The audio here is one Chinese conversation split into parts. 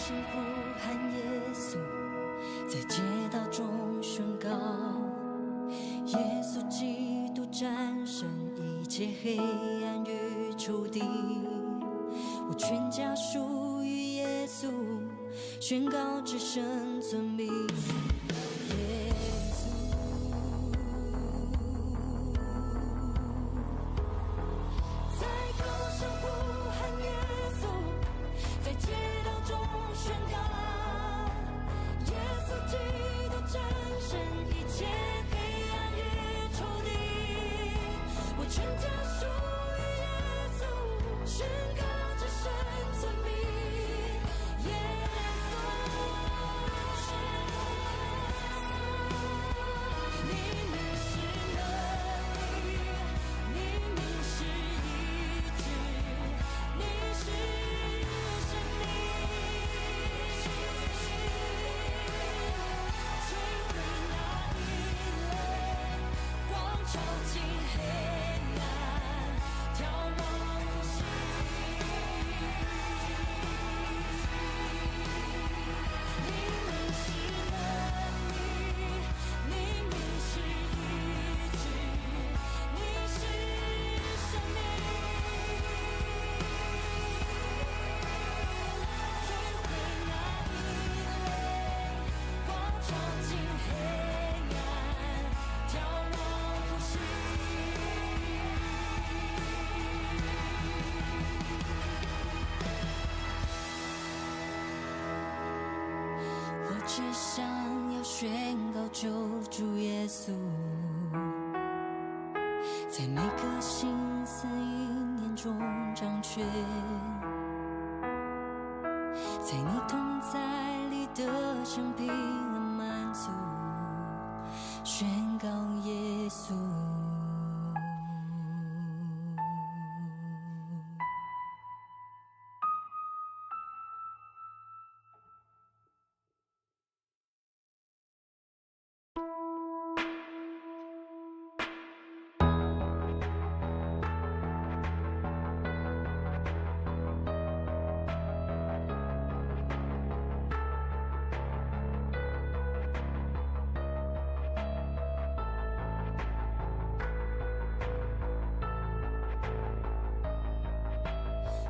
声呼喊耶稣，在街道中宣告，耶稣基督战胜一切黑暗与仇敌，我全家属于耶稣，宣告至圣尊名。耶稣，在高声呼喊耶稣，在街道中宣告，耶稣基督战胜一切黑暗与仇敌，我全家属于耶稣，宣告至圣尊名。耶稣，你名是能力，你名是医治，你是生命，摧毁那一类，光照进黑暗，眺望复兴。你名是能力，你名是医治，你是生命，摧毁那一类，光照进黑暗，眺望复兴。我只想要宣告救主耶稣，在每个心思意念中掌权，在你同在里得享平安满足，宣告耶稣。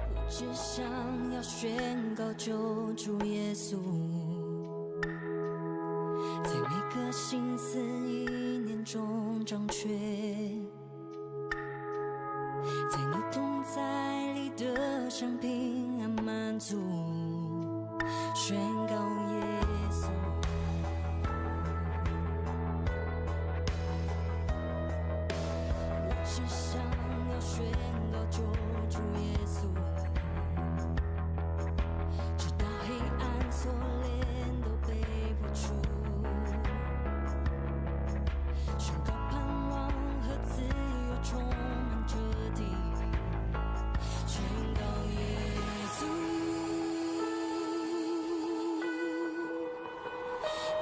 我只想要宣告救主耶稣，在每个心思意念中掌权，在你同在里得享平安满足，宣告耶稣。我只想要宣告救主耶稣，直到黑暗锁链都被破除，宣告盼望和自由充满这地，宣告耶稣。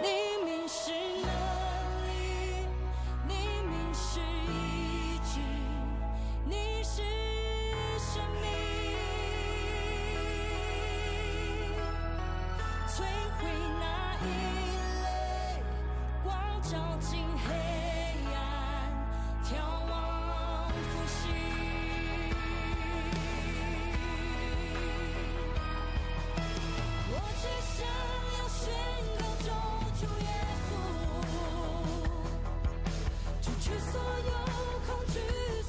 你名是能力，你名是医治，你是生命，摧毁那一类，光照进黑暗，眺望复兴。我只想要宣告救主耶稣，除去所有恐惧，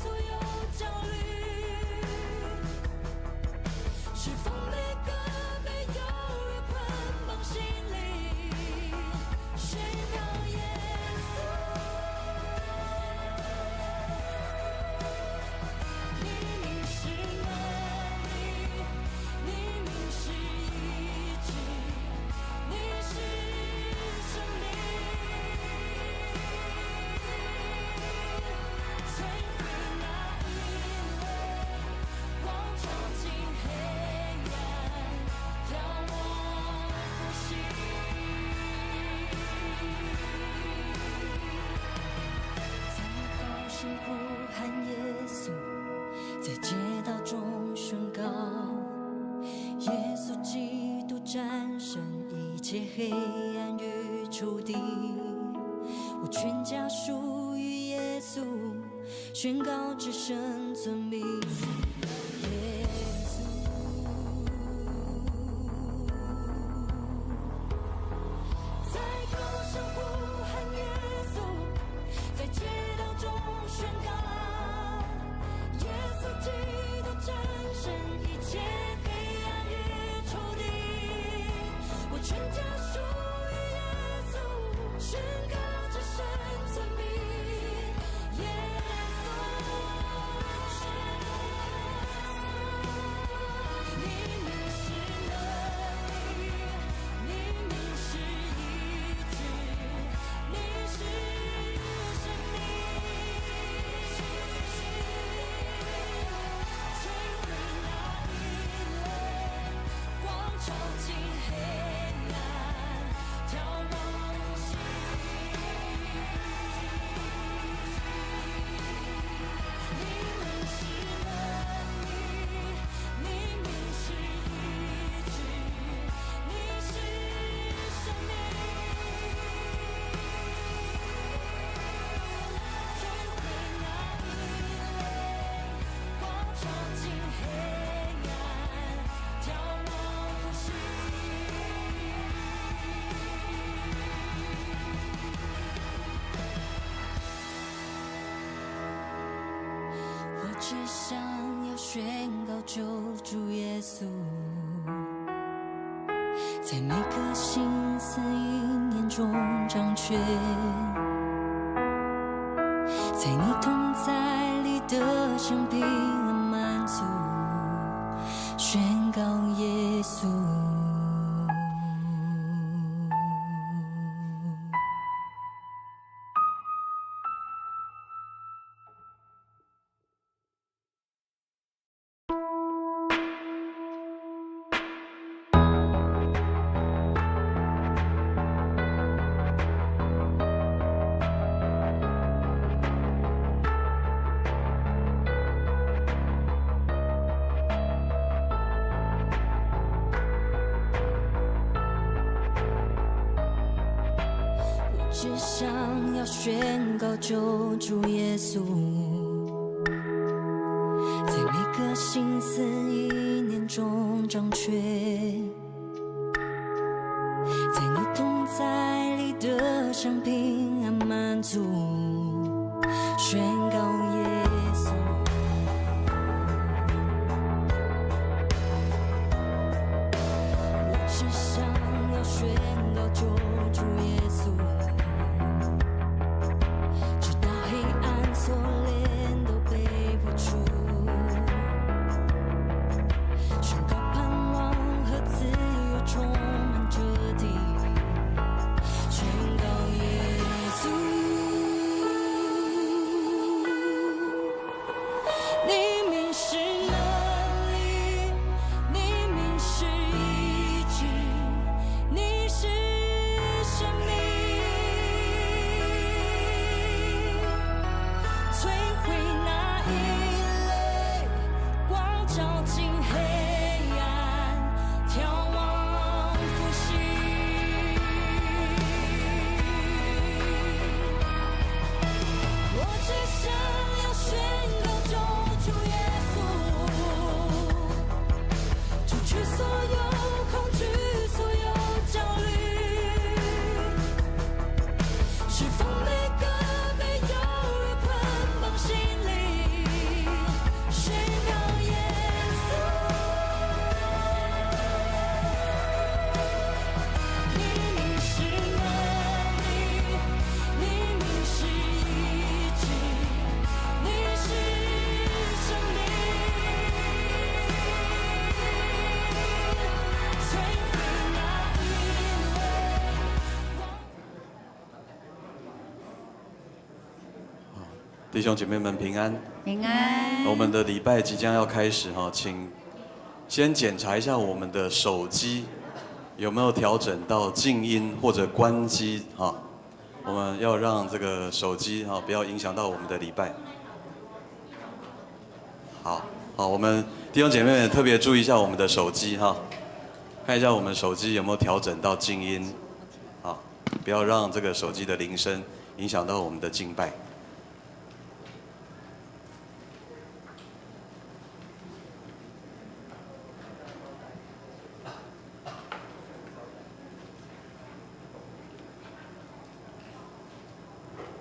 所有焦虑，释放每个被忧郁捆绑心灵，宣告耶稣。你名是能力，你名是医治，你是生命，摧毁那一类，光照进黑暗，眺望复兴。在高声呼喊耶稣，在街道中宣告，耶稣基督战切黑暗与仇敌。我全家属于耶稣，宣告只生存命。耶稣，在高声呼喊耶稣，在街道中宣告，耶稣基督战胜一切黑暗与仇敌。我全家属于耶稣，宣告只生存命。耶稣，你名是能力，你名是医治，你是生命，摧毁那一类，光照进黑暗，眺望复兴。你名是能力，你名是医治，你是生命，摧毁那一类，光照进黑暗，眺望复兴。我只想要宣告救主耶稣，在每个心思意念中掌权，在你同在里的生平和满足，宣告耶稣。只想要宣告救主耶稣，在每个心思意念中掌权，在你同在里的生平安满足，宣告耶稣。我只想要宣告救主耶稣，直到黑暗锁链都被破除，宣告盼望和自由充满这地，宣告耶稣，你名是能力，你名是医治，你是生命，摧毁那一类，光照进黑暗，眺望复兴。我只想要宣告救主耶稣，除去所有恐惧，所有焦虑，释放每个被忧郁捆绑心灵，宣告耶稣，你名是能力，你名是医治，你是生命，摧毁那一类。弟兄姐妹们平安，平安。我们的礼拜即将要开始哈，请先检查一下我们的手机有没有调整到静音或者关机哈。我们要让这个手机哈不要影响到我们的礼拜。好，我们弟兄姐妹们特别注意一下我们的手机哈。看一下我们手机有没有调整到静音，啊，不要让这个手机的铃声影响到我们的敬拜。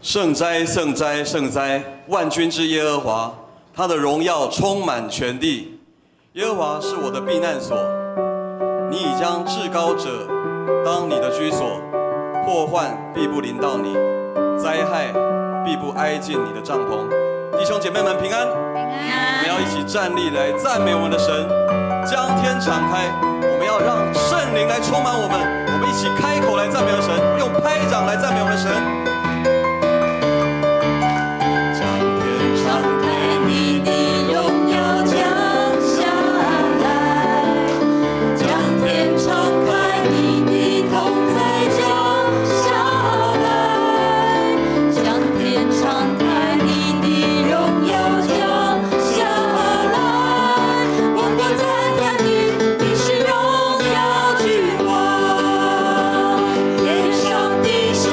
圣哉，圣哉，圣哉！万军之耶和华，他的荣耀充满全地。耶和华是我的避难所，你已将至高者当你的居所，祸患必不临到你，灾害必不挨近你的帐篷。弟兄姐妹们平安！我们要一起站立来赞美我们的神，将天敞开，我们要让圣灵来充满我们，我们一起开口来赞美我们的神，用拍掌来赞美我们的神。天上地下。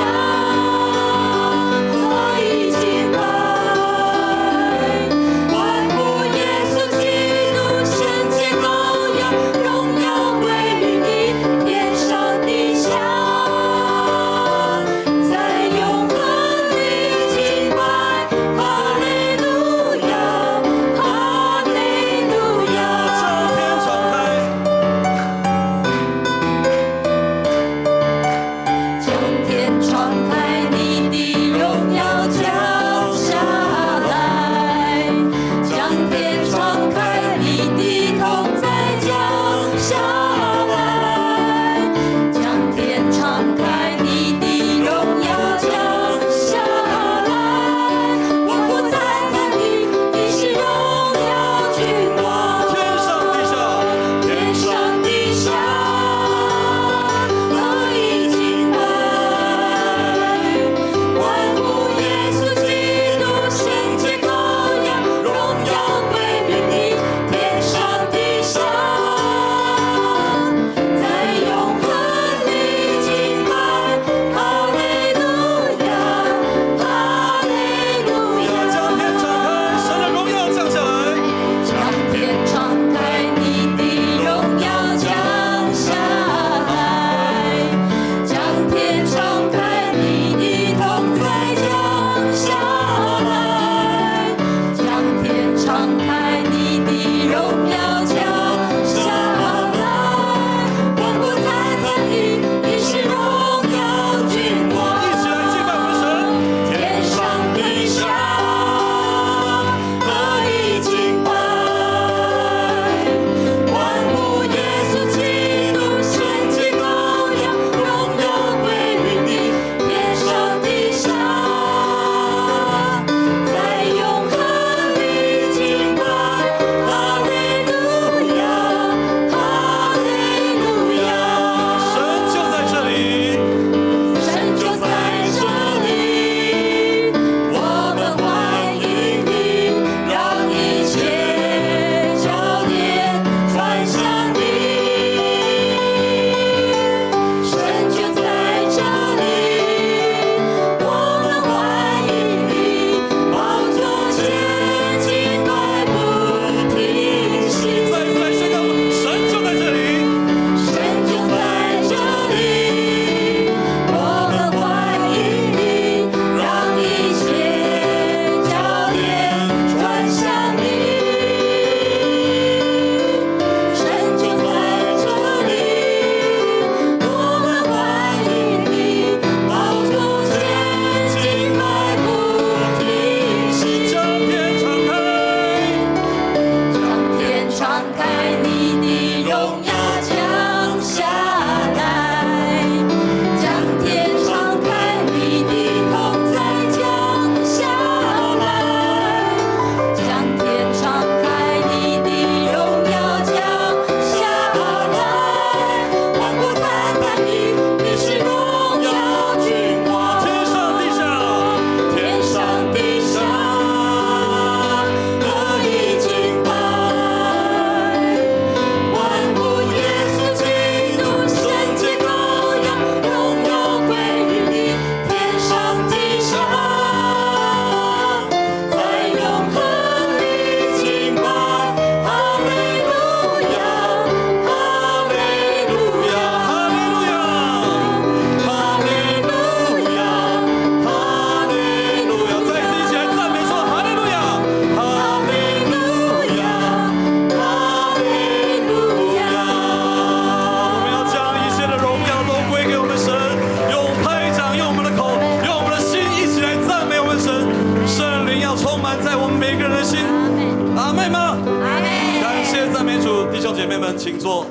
兄姐妹们，请坐。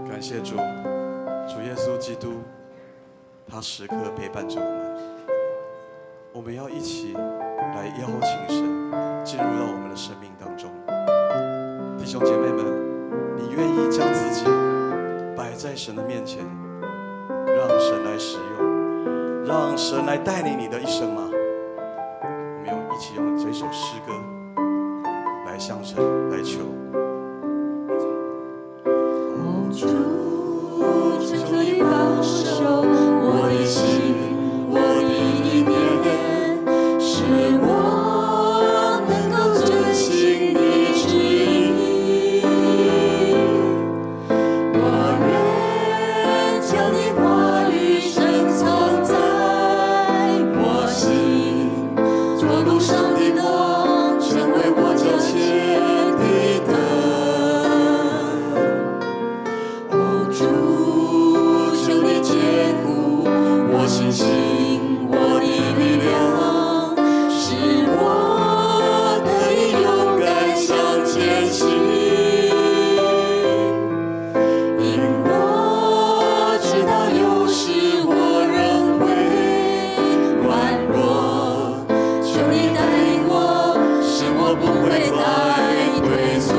感谢主，主耶稣基督，他时刻陪伴着我们。我们要一起来邀请神进入到我们的生命当中。弟兄姐妹们，你愿意将自己摆在神的面前，让神来使用，让神来带领你的一生吗？我们一起用这首诗歌来向神来求。主，求你保守我的心，我的意念，使我能够遵行你旨意。我愿将你话语深藏在我心，做路上的光，成为我脚前的灯。主，求你坚固我信心，我的力量，使我得以勇敢向前行。因我知道有时我仍会软弱，求你带领我，使我不会再退缩。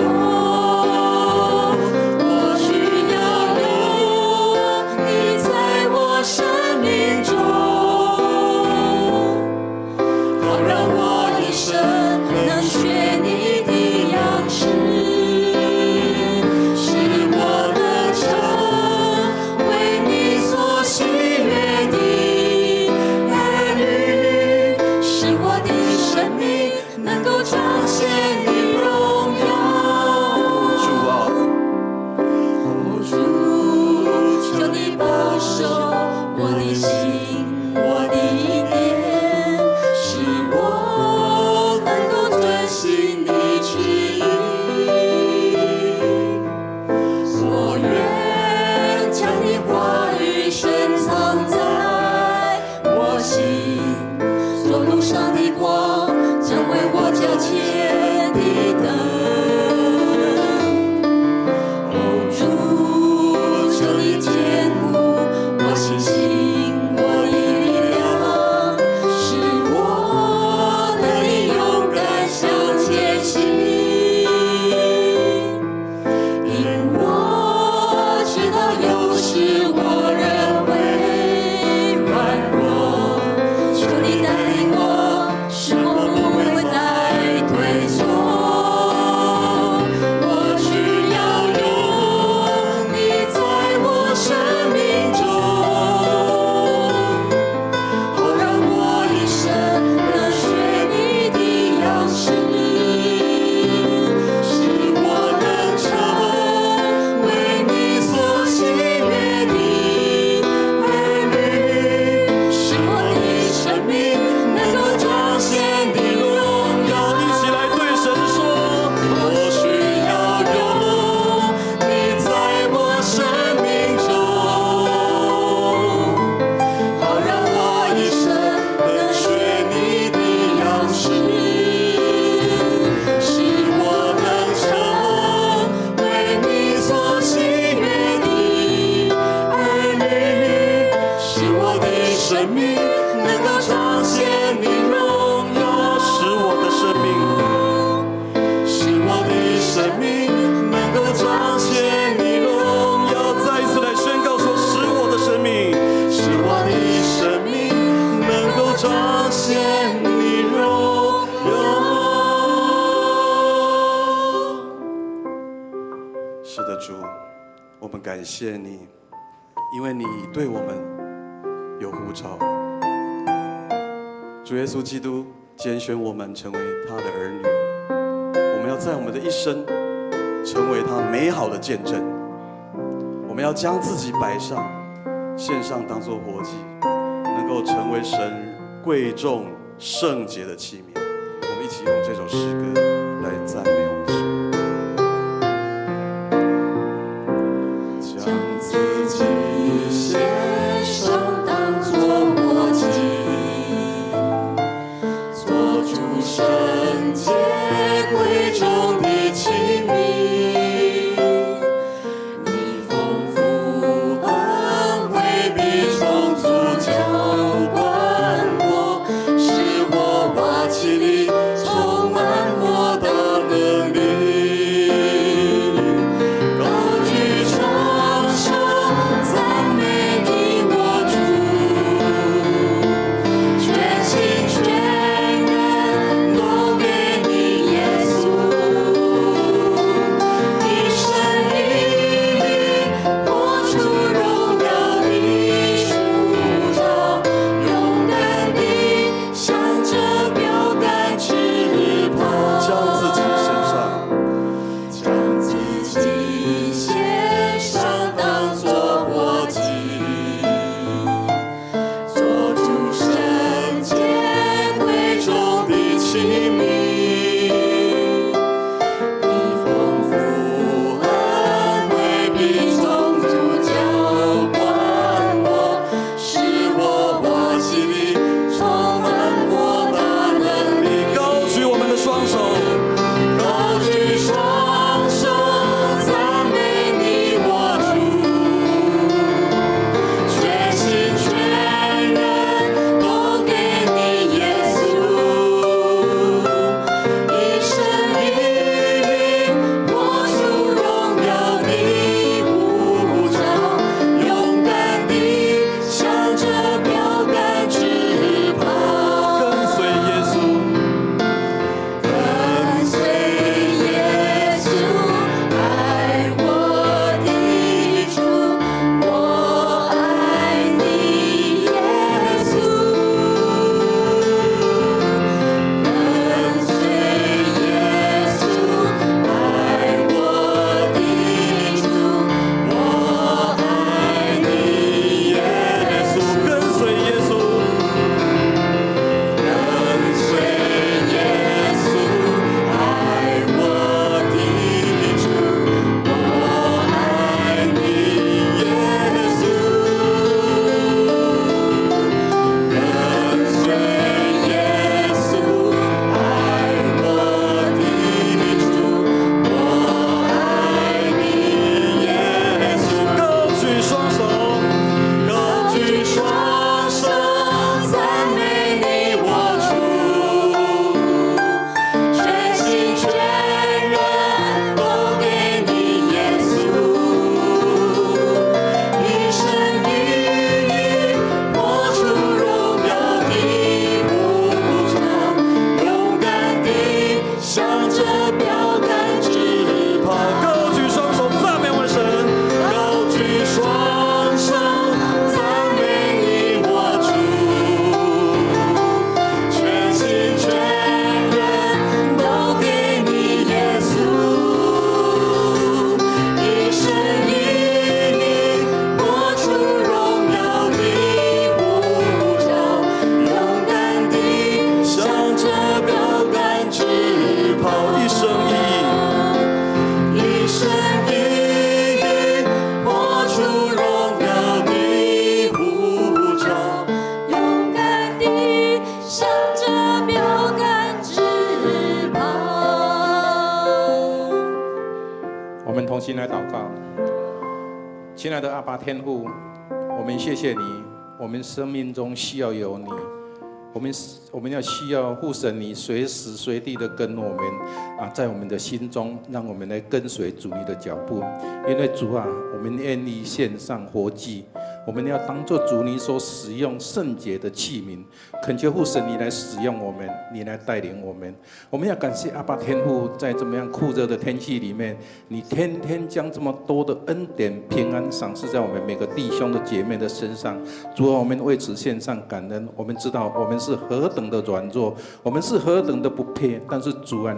感谢你，因为你对我们有呼召。主耶稣基督拣选我们成为他的儿女，我们要在我们的一生成为他美好的见证。我们要将自己摆上，献上当作活祭，能够成为神贵重圣洁的器皿。我们一起用这首诗歌来赞美我们的神。将自己献上当作活祭，做主圣洁贵重的器我们同心来祷告。亲爱的阿爸天父，我们谢谢你，我们生命中需要有你，我们要需要父神你随时随地的跟我们在我们的心中，让我们来跟随主你的脚步。因为主啊，我们愿意献上活祭，我们要当作主你所使用圣洁的器皿，恳求父神你来使用我们，你来带领我们。我们要感谢阿爸天父，在这么样酷热的天气里面，你天天将这么多的恩典平安赏赐在我们每个弟兄的姐妹的身上。主啊，我们为此献上感恩。我们知道我们是何等的软弱，我们是何等的不配，但是主啊，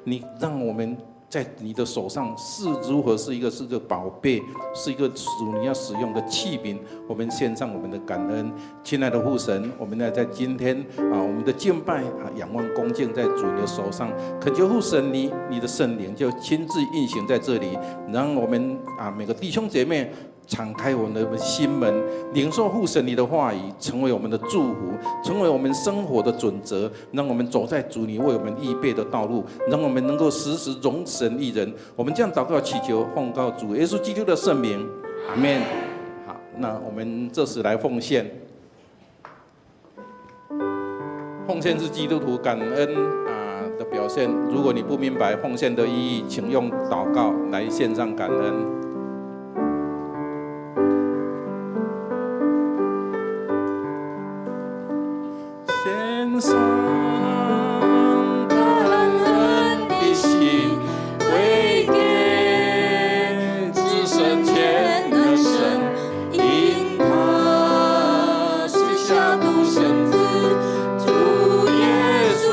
你让我们在你的手上是如何是一个宝贝，是一个属你要使用的器皿。我们献上我们的感恩，亲爱的父神，我们要在今天我们的敬拜仰望恭敬在主你的手上，恳求父神你的圣灵就亲自运行在这里，让我们每个弟兄姐妹敞开我们的心门，领受父神你的话语，成为我们的祝福，成为我们生活的准则，让我们走在主你为我们预备的道路，让我们能够时时荣神益人。我们这样祷告祈求，奉告主耶稣基督的圣名，阿们。好，那我们这时来奉献。奉献是基督徒感恩的表现。如果你不明白奉献的意义，请用祷告来献上感恩。献上感恩的心，归给至圣全能神，因他是下独生子，主耶稣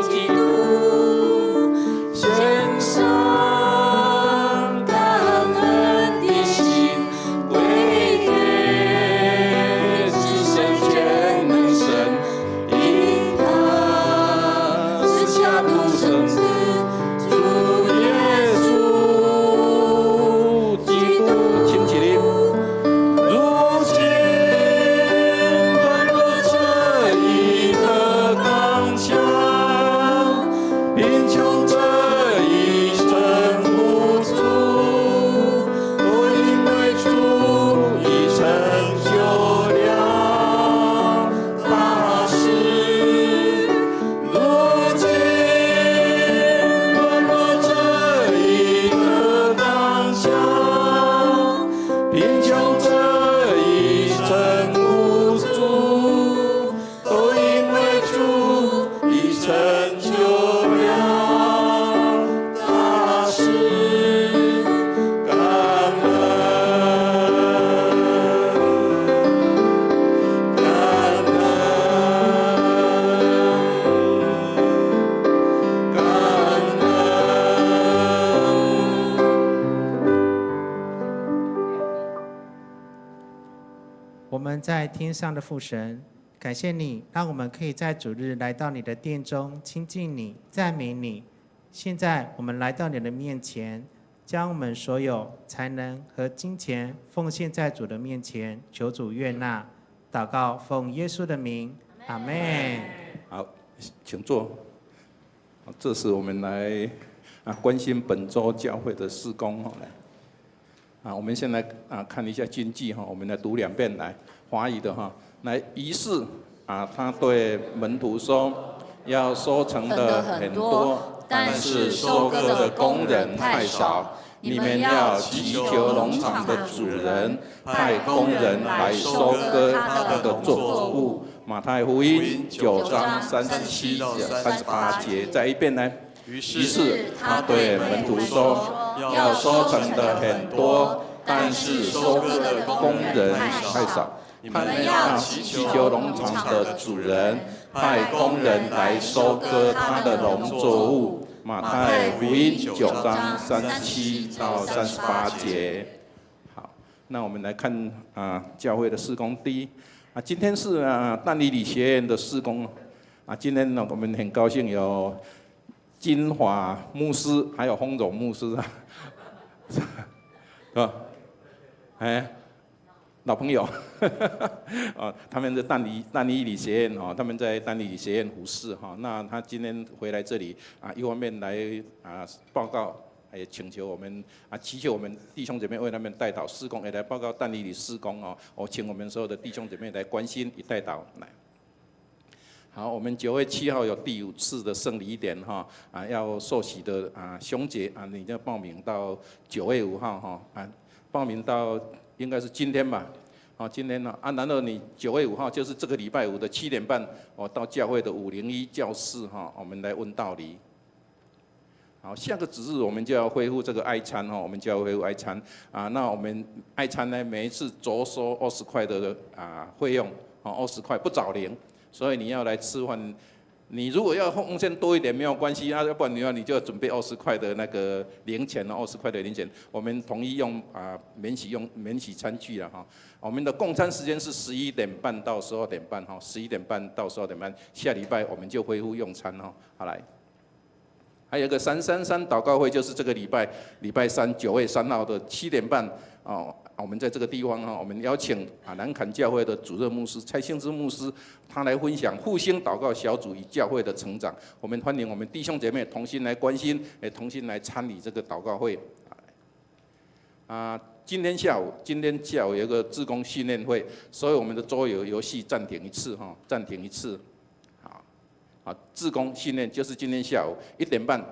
基督。献上感恩的心，归给至圣全能神，因他是下独生子，主耶稣基督。请起立。如今断了这一个刚强，贫穷这一生无助，都因为主已成就了大事。如今断了这一个刚强，贫穷这一生无助，都因为主已成就了大事。感恩，感恩，感我们在天上的父神，感谢你，让我们可以在主日来到你的殿中亲近你、赞美你。现在我们来到你的面前，将我们所有才能和金钱奉献在主的面前，求主悦纳。祷告奉耶稣的名，阿们。好，请坐。这是我们来关心本周教会的事工我们先来看一下经句我们来读2遍来华语的来。于是他对门徒说，要收成的很多，但是收割的工人太少。你们要祈求农场的主人派工人来收割他的作物。马太福音9章37到38节，再一遍来。于是他对门徒说，要收成的很多，但是收割的工人太少。你们要祈求农场的主人派工人来收割他的农作物。马太福音9章37到38节。好，那我们来看教会的事工。第一今天是但以理学院的事工今天呢，我们很高兴有金华牧师还有洪荣牧师是吧？老朋友，他们的淡理理学院他们在淡理理学院服侍那他今天回来这里一方面来报告，也请求我们祈求我们弟兄姐妹为他们代祷事工，也来报告淡理理事工我请我们所有的弟兄姐妹来关心与代祷来。好，我们9月7号有第5次的圣礼典要受洗的兄姐你要报名到9月5号报名到应该是今天吧。今天呢然后你9月5号就是这个礼拜五的7点半到教会的501教室我们来问道理。好，下个指日我们就要恢复这个爱餐我们就要恢复爱餐那我们爱餐呢，每一次着收20块的费用20块不找零，所以你要来吃饭。你如果要奉献多一点没有关系要不然你就要准备20块的那个零钱20块的零钱，我们统一用免洗餐具我们的供餐时间是11点半到12点半11点半到12点半，下礼拜我们就恢复用餐好来。还有一个333祷告会，就是这个礼拜3 9月3号的7点半我们在这个地方我们邀请南坎教会的主任牧师蔡兴之牧师，他来分享复兴祷告小组与教会的成长。我们欢迎我们弟兄姐妹同心来关心，也同心来参与这个祷告会。今天下午有一个志工训练会，所以我们的桌游戏暂停一次暂停一次。好，志工训练就是今天下午1点半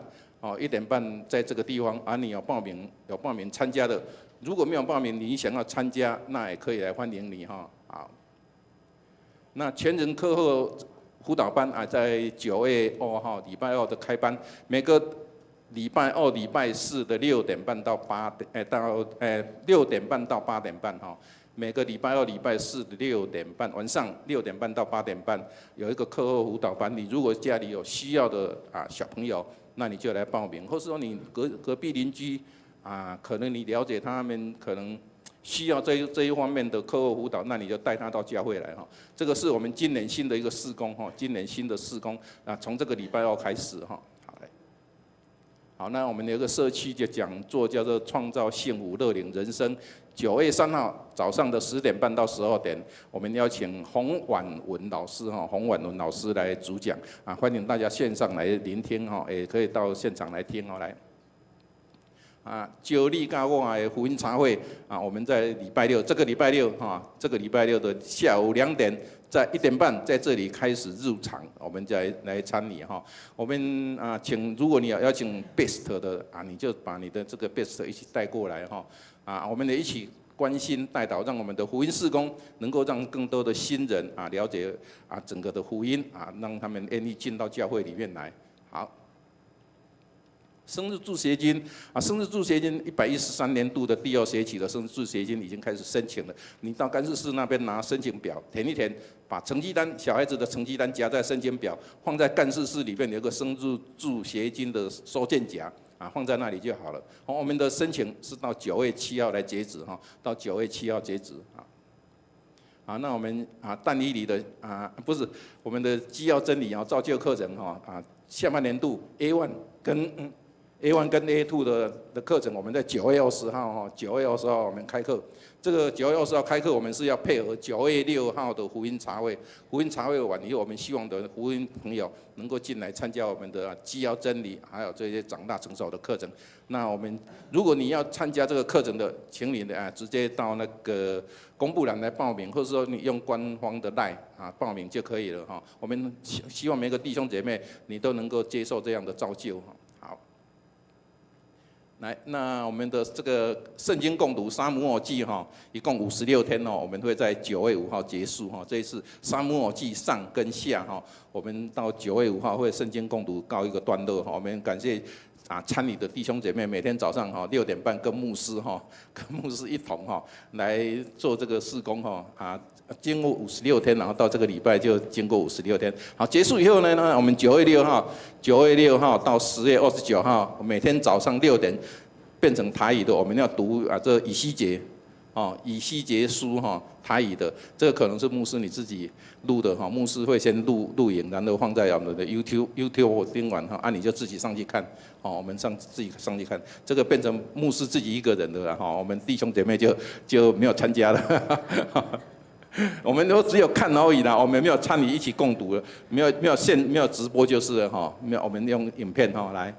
1点半在这个地方你有报名参加的。如果没有报名，你想要参加，那也可以来欢迎你好，那全人课后辅导班在9月2号礼拜2的开班，每个礼拜2、礼拜4的6点半到8点半每个礼拜2、礼拜4的6点半，晚上6点半到8点半有一个课后辅导班。你如果家里有需要的小朋友，那你就来报名，或是说你隔壁邻居。可能你了解他们可能需要这一方面的课后辅导，那你就带他到教会来这个是我们今年新的一个事工今年新的事工从这个礼拜2开始好，那我们有一个社区的讲座叫做创造幸福乐龄人生，9月3号早上的10点半到12点，我们邀请洪婉文老师来主讲欢迎大家线上来聆听也可以到现场来听来。九力教我的福音茶会我们在这个礼拜六的下午2点，在1点半在这里开始入场，我们再来参与我们如果你要请 best 的你就把你的这个 best 一起带过来我们也一起关心代祷，让我们的福音事工能够让更多的新人了解整个的福音让他们愿意进到教会里面来。好。生日助学金生日助学金113年度的第2学期的生日助学金已经开始申请了。你到干事室那边拿申请表填一填，把成绩单小孩子的成绩单夹在申请表，放在干事室里面有个生日助学金的收件夹放在那里就好了。我们的申请是到9月7号来截止到9月7号截止那我们淡理理的不是我们的基要真理造就课程下半年度 A1 跟A1 跟 A2 的课程，我们在9月20号我们开课。这个9月20号开课，我们是要配合9月6号的福音茶会。福音茶会完以后，我们希望的福音朋友能够进来参加我们的基要真理，还有这些长大成熟的课程。那我们如果你要参加这个课程的，请你直接到那个公布栏来报名，或者说你用官方的 LINE 报名就可以了我们希望每个弟兄姐妹你都能够接受这样的造就来，那我们的这个圣经共读撒母耳记一共56天我们会在9月5号结束这一次撒母耳记上跟下我们到9月5号会圣经共读告一个段落我们感谢参与的弟兄姐妹，每天早上6点半跟牧师一同来做这个事工经过56天，然后到这个礼拜就经过56天。好，结束以后呢，我们9月6号到10月29号，每天早上6点变成台语的，我们要读这以西结以西结书台语的，这个可能是牧师你自己录的牧师会先录影，然后放在我们的 YouTube 听完你就自己上去看我们自己上去看，这个变成牧师自己一个人的了我们弟兄姐妹就没有参加了。我们都只有看而已啦，我们没有参与一起共读了，没有直播就是了没有，我们用影片来。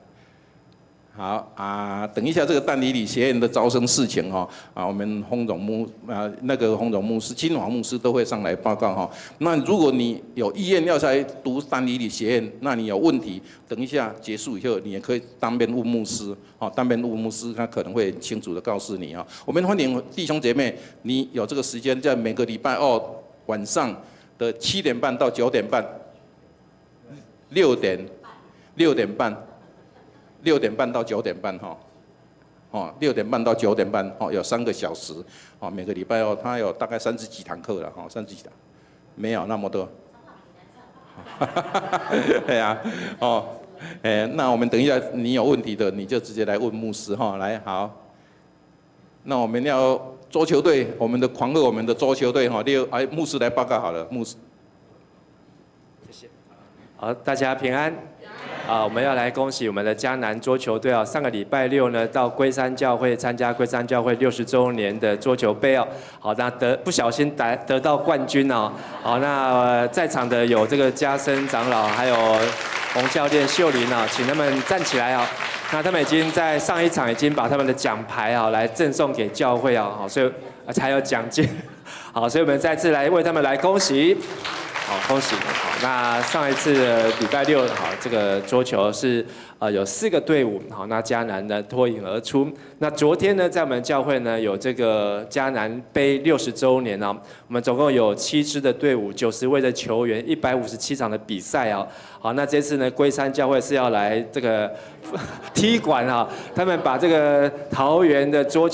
好等一下这个但以理学院的招生事情我们洪总牧师、金华牧师都会上来报告那如果你有意愿要来读但以理学院，那你有问题，等一下结束以后，你也可以当面问牧师当面问牧师，他可能会很清楚的告诉你我们欢迎弟兄姐妹，你有这个时间，在每个礼拜二晚上的7点半到9点半，6点半。6点半到9点半6点半到9点半有3个小时每个礼拜它有大概30几堂课了30几堂，没有那么多。对啊那我们等一下你有问题的你就直接来问牧师来好。那我们要桌球队，我们的狂热，我们的桌球队牧师来报告好了，牧师。谢谢。好，大家平安。我们要来恭喜我们的嘉南桌球队上个礼拜6呢，到龟山教会参加龟山教会60周年的桌球杯好，那不小心得到冠军好，那在场的有这个嘉森长老，还有洪教练秀玲请他们站起来那他们已经在上一场已经把他们的奖牌来赠送给教会好，所以才有奖金。好，所以我们再次来为他们来恭喜。好，恭喜！好，那上一次礼拜6，这个桌球是有4个队伍，好，那嘉南呢脱颖而出。那昨天呢，在我们教会呢有这个嘉南杯60周年我们总共有7支的队伍，90位的球员，157场的比赛好，那这次呢，龟山教会是要来这个踢馆他们把这个桃园的桌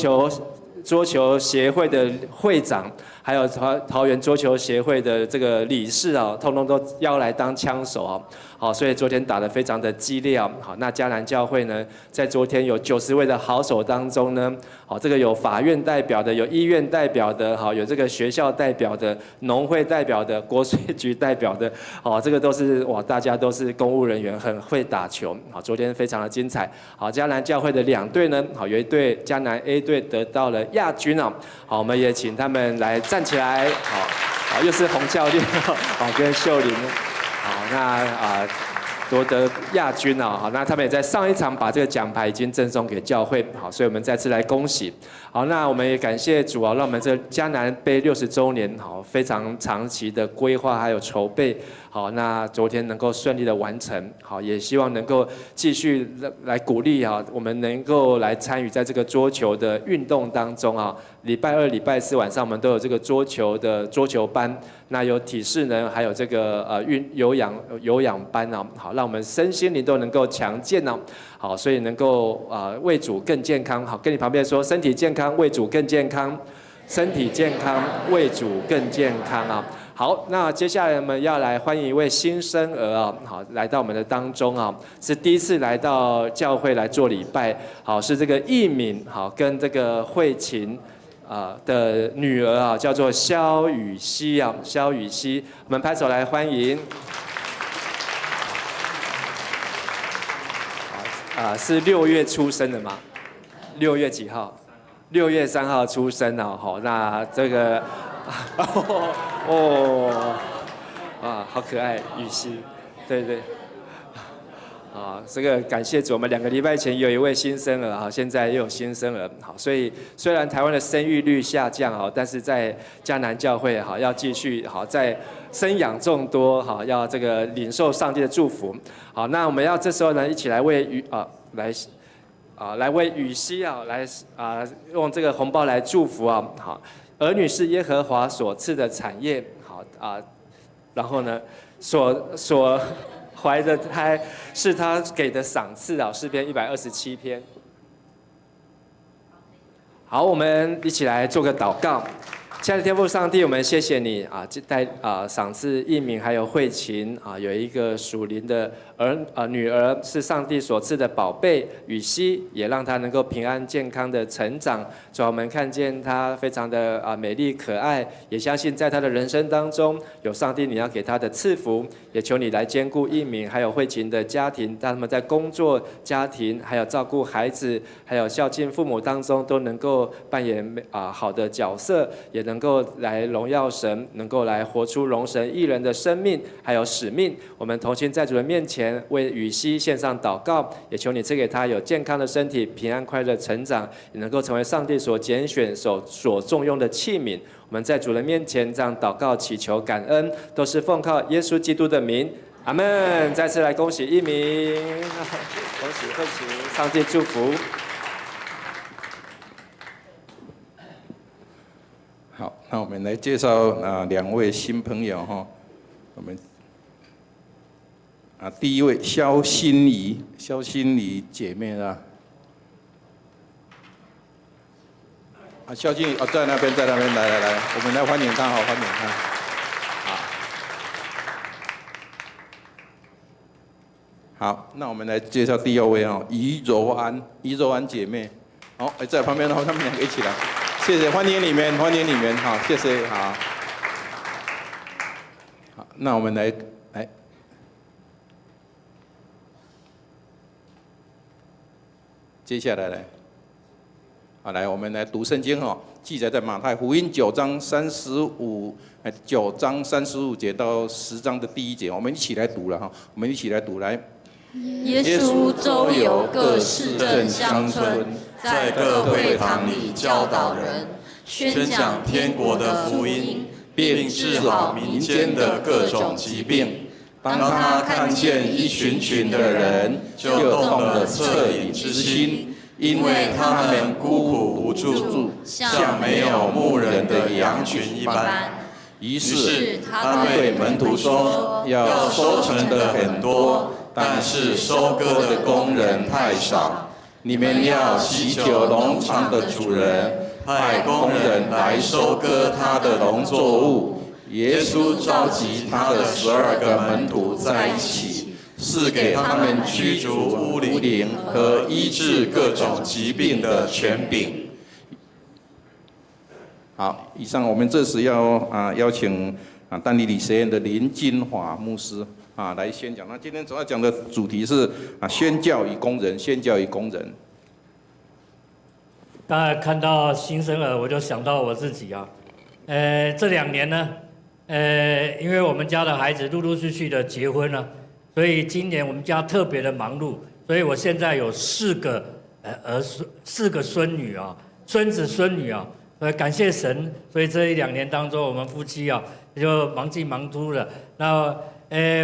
球协会的会长，还有桃园桌球协会的这个理事通通都邀来当枪手好，所以昨天打得非常的激烈好，那嘉南教会呢，在昨天有90位的好手当中呢，好，这个有法院代表的，有医院代表的，好，有这个学校代表的，农会代表的，国税局代表的，好，这个都是大家都是公务人员，很会打球好，昨天非常的精彩好，嘉南教会的2队呢，好，有一队嘉南 A 队得到了亚军好，我们也请他们来站起来好，又是洪教练好跟秀玲好，那夺得亚军好，那他们也在上一场把这个奖牌已经赠送给教会好，所以我们再次来恭喜好，那我们也感谢主让我们这嘉南杯60周年好非常长期的规划还有筹备好，那昨天能够顺利的完成好，也希望能够继续来鼓励我们能够来参与在这个桌球的运动当中礼拜2、礼拜4晚上我们都有这个桌球班，那有体适能，还有这个有氧班好，让我们身心灵都能够强健好，所以能够为主更健康好，跟你旁边说身体健康为主更健康，身体健康为主更健康好，那接下来我们要来欢迎一位新生儿好，来到我们的当中是第一次来到教会来做礼拜好，是这个义敏好跟这个慧琴的女儿叫做萧雨熙萧雨熙，我们拍手来欢迎。是6月出生的吗？6月几号？6月3号出生好，那这个好可爱，雨熙，对对。这个感谢主，我们2个礼拜前有一位新生儿现在又有新生儿好，所以虽然台湾的生育率下降但是在嘉南教会要继续在生养众多要这个领受上帝的祝福好，那我们要这时候呢一起来为来为雨熙来用这个红包来祝福好，儿女是耶和华所赐的产业好然后呢所怀的胎是他给的赏赐诗篇127篇。好，我们一起来做个祷告。亲爱的天父上帝，我们谢谢你啊，赏赐义敏还有慧琴啊，有一个属灵的女儿是上帝所赐的宝贝羽西，也让她能够平安健康的成长。主啊，我们看见她非常的美丽可爱，也相信在她的人生当中有上帝你要给她的赐福，也求你来兼顾义敏还有慧琴的家庭，让他们在工作、家庭还有照顾孩子，还有孝敬父母当中都能够扮演好的角色，也能够来荣耀神，能够来活出荣神益人的生命还有使命。我们同心在主的面前为羽西献上祷告，也求你赐给他有健康的身体，平安快乐成长，也能够成为上帝所拣选所重用的器皿。我们在主的面前这样祷告祈求感恩，都是奉靠耶稣基督的名，阿们。再次来恭喜义敏，恭喜慧琴，上帝祝福。好，那我们来介绍2位新朋友哈。我们第一位肖心怡姐妹啊。肖心怡在那边，来，我们来欢迎她，欢迎她。好，那我们来介绍第2位怡柔安姐妹。好，在旁边他们2个一起来。谢谢，欢迎你们，好，谢谢，好，那我们来，接下来，来，我们来读圣经记载在马太福音9章35节到10章的第1节，我们一起来读了我们一起来读来。耶稣周游各市镇乡村，在各会堂里教导人，宣讲天国的福音，并治好民间的各种疾病。当他看见一群群的人，就动了恻隐之心，因为他们孤苦无助，像没有牧人的羊群一般。于是他对门徒说：“要收成的很多，但是收割的工人太少。你们要祈求农场的主人，派工人来收割他的农作物。”耶稣召集他的12个门徒在一起，赐给他们驱逐污灵和医治各种疾病的权柄。好，以上我们这时要邀请但以理学院的林金华牧师来宣讲。那今天主要讲的主题是宣教与工人，宣教与工人。刚才看到新生儿，我就想到我自己这2年呢，因为我们家的孩子陆陆续续的结婚了，所以今年我们家特别的忙碌，所以我现在有4个孙女孙子孙女感谢神，所以这1-2年当中，我们夫妻就忙进忙出了。那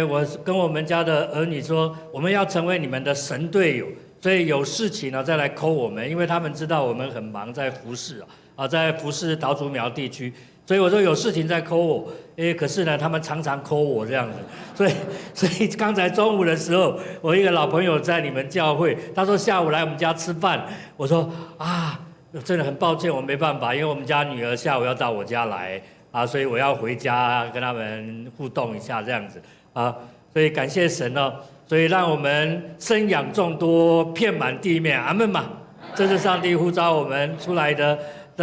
我跟我们家的儿女说，我们要成为你们的神队友，所以有事情再来call我们，因为他们知道我们很忙，在服侍在服侍桃竹苗地区，所以我说有事情在call我，可是呢，他们常常call我这样子，所以刚才中午的时候，我一个老朋友在你们教会，他说下午来我们家吃饭，我说真的很抱歉，我没办法，因为我们家女儿下午要到我家来所以我要回家跟他们互动一下这样子所以感谢神所以让我们生养众多，遍满地面，阿们嘛，这是上帝呼召我们出来的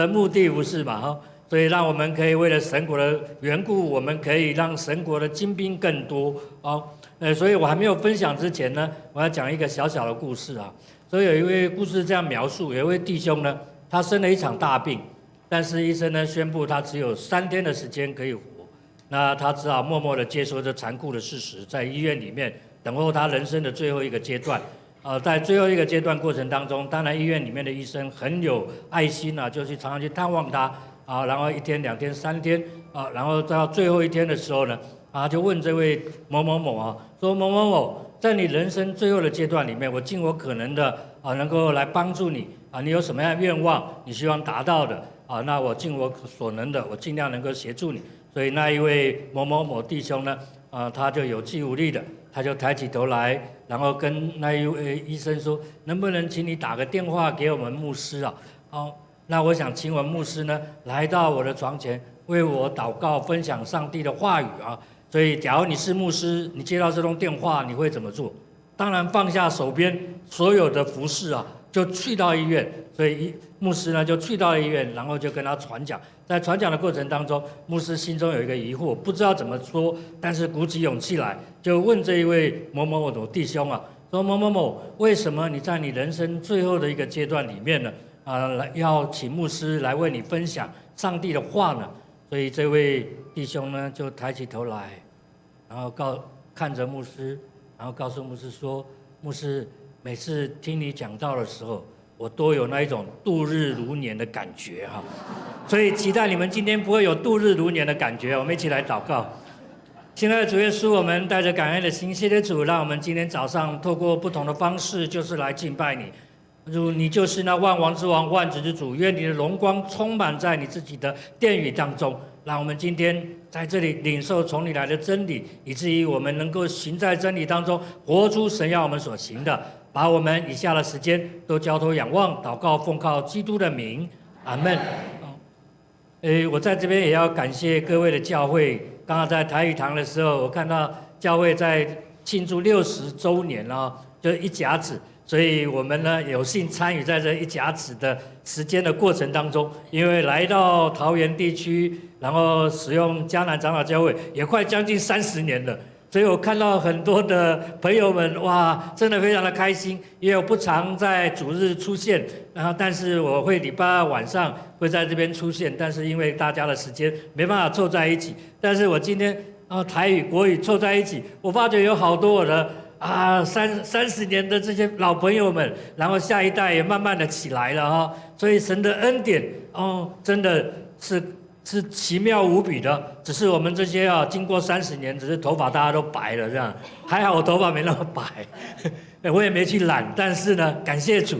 目的，不是嘛所以让我们可以为了神国的缘故，我们可以让神国的精兵更多所以我还没有分享之前呢，我要讲一个小小的故事所以有一位故事这样描述，有一位弟兄呢，他生了一场大病，但是医生呢宣布他只有3天的时间可以活，那他只好默默的接受这残酷的事实，在医院里面等候他人生的最后一个阶段。在最后一个阶段过程当中，当然医院里面的医生很有爱心就去常常去探望他然后1天、2天、3天然后到最后1天的时候呢，就问这位某某某说某某某，在你人生最后的阶段里面，我尽我可能的能够来帮助你你有什么样的愿望，你希望达到的那我尽我所能的，我尽量能够协助你。所以那一位某某某弟兄呢，他就有气无力的，他就抬起头来，然后跟那一位医生说，能不能请你打个电话给我们牧师那我想请我们牧师呢来到我的床前，为我祷告，分享上帝的话语啊。所以，假如你是牧师，你接到这通电话，你会怎么做？当然放下手边所有的服事啊，就去到医院。所以牧师呢就去到了医院，然后就跟他传讲。在传讲的过程当中，牧师心中有一个疑惑，不知道怎么说，但是鼓起勇气来，就问这一位某某某弟兄啊，说某某某，为什么你在你人生最后的一个阶段里面呢，要请牧师来为你分享上帝的话呢？所以这位弟兄呢就抬起头来，然后看着牧师，然后告诉牧师说：“牧师，每次听你讲道的时候，我都有那一种度日如年的感觉哈。”所以期待你们今天不会有度日如年的感觉。我们一起来祷告。亲爱的主耶稣，我们带着感恩的心，谢谢主，让我们今天早上透过不同的方式，就是来敬拜你。如你就是那万王之王、万子之主，愿你的荣光充满在你自己的殿宇当中，让我们今天在这里领受从你来的真理，以至于我们能够行在真理当中，活出神要我们所行的。把我们以下的时间都交托仰望、祷告，奉靠基督的名，阿门。我在这边也要感谢各位的教会。刚刚在台语堂的时候，我看到教会在庆祝60周年了，就一甲子。所以我们呢有幸参与在这一甲子的时间的过程当中，因为来到桃园地区，然后使用迦南长老教会也快将近30年了，所以我看到很多的朋友们，哇，真的非常的开心。因为我不常在主日出现，然后但是我会礼拜二晚上会在这边出现，但是因为大家的时间没办法凑在一起，但是我今天台语国语凑在一起，我发觉有好多我的30年的这些老朋友们，然后下一代也慢慢的起来了哈，所以神的恩典真的是奇妙无比的。只是我们这些经过30年，只是头发大家都白了这样，还好我头发没那么白，我也没去染，但是呢，感谢主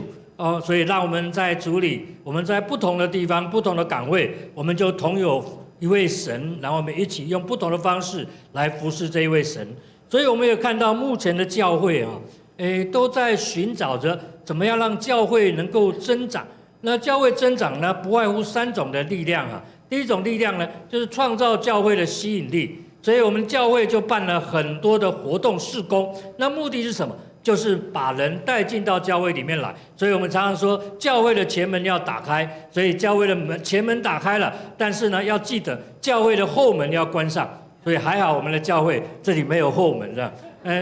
所以让我们在主里，我们在不同的地方、不同的岗位，我们就同有一位神，然后我们一起用不同的方式来服侍这一位神。所以我们也看到目前的教会都在寻找着怎么样让教会能够增长。那教会增长呢，不外乎3种的力量第一种力量呢，就是创造教会的吸引力。所以我们教会就办了很多的活动事工。那目的是什么？就是把人带进到教会里面来。所以我们常常说，教会的前门要打开。所以教会的前门打开了，但是呢，要记得教会的后门要关上。所以还好我们的教会这里没有后门的，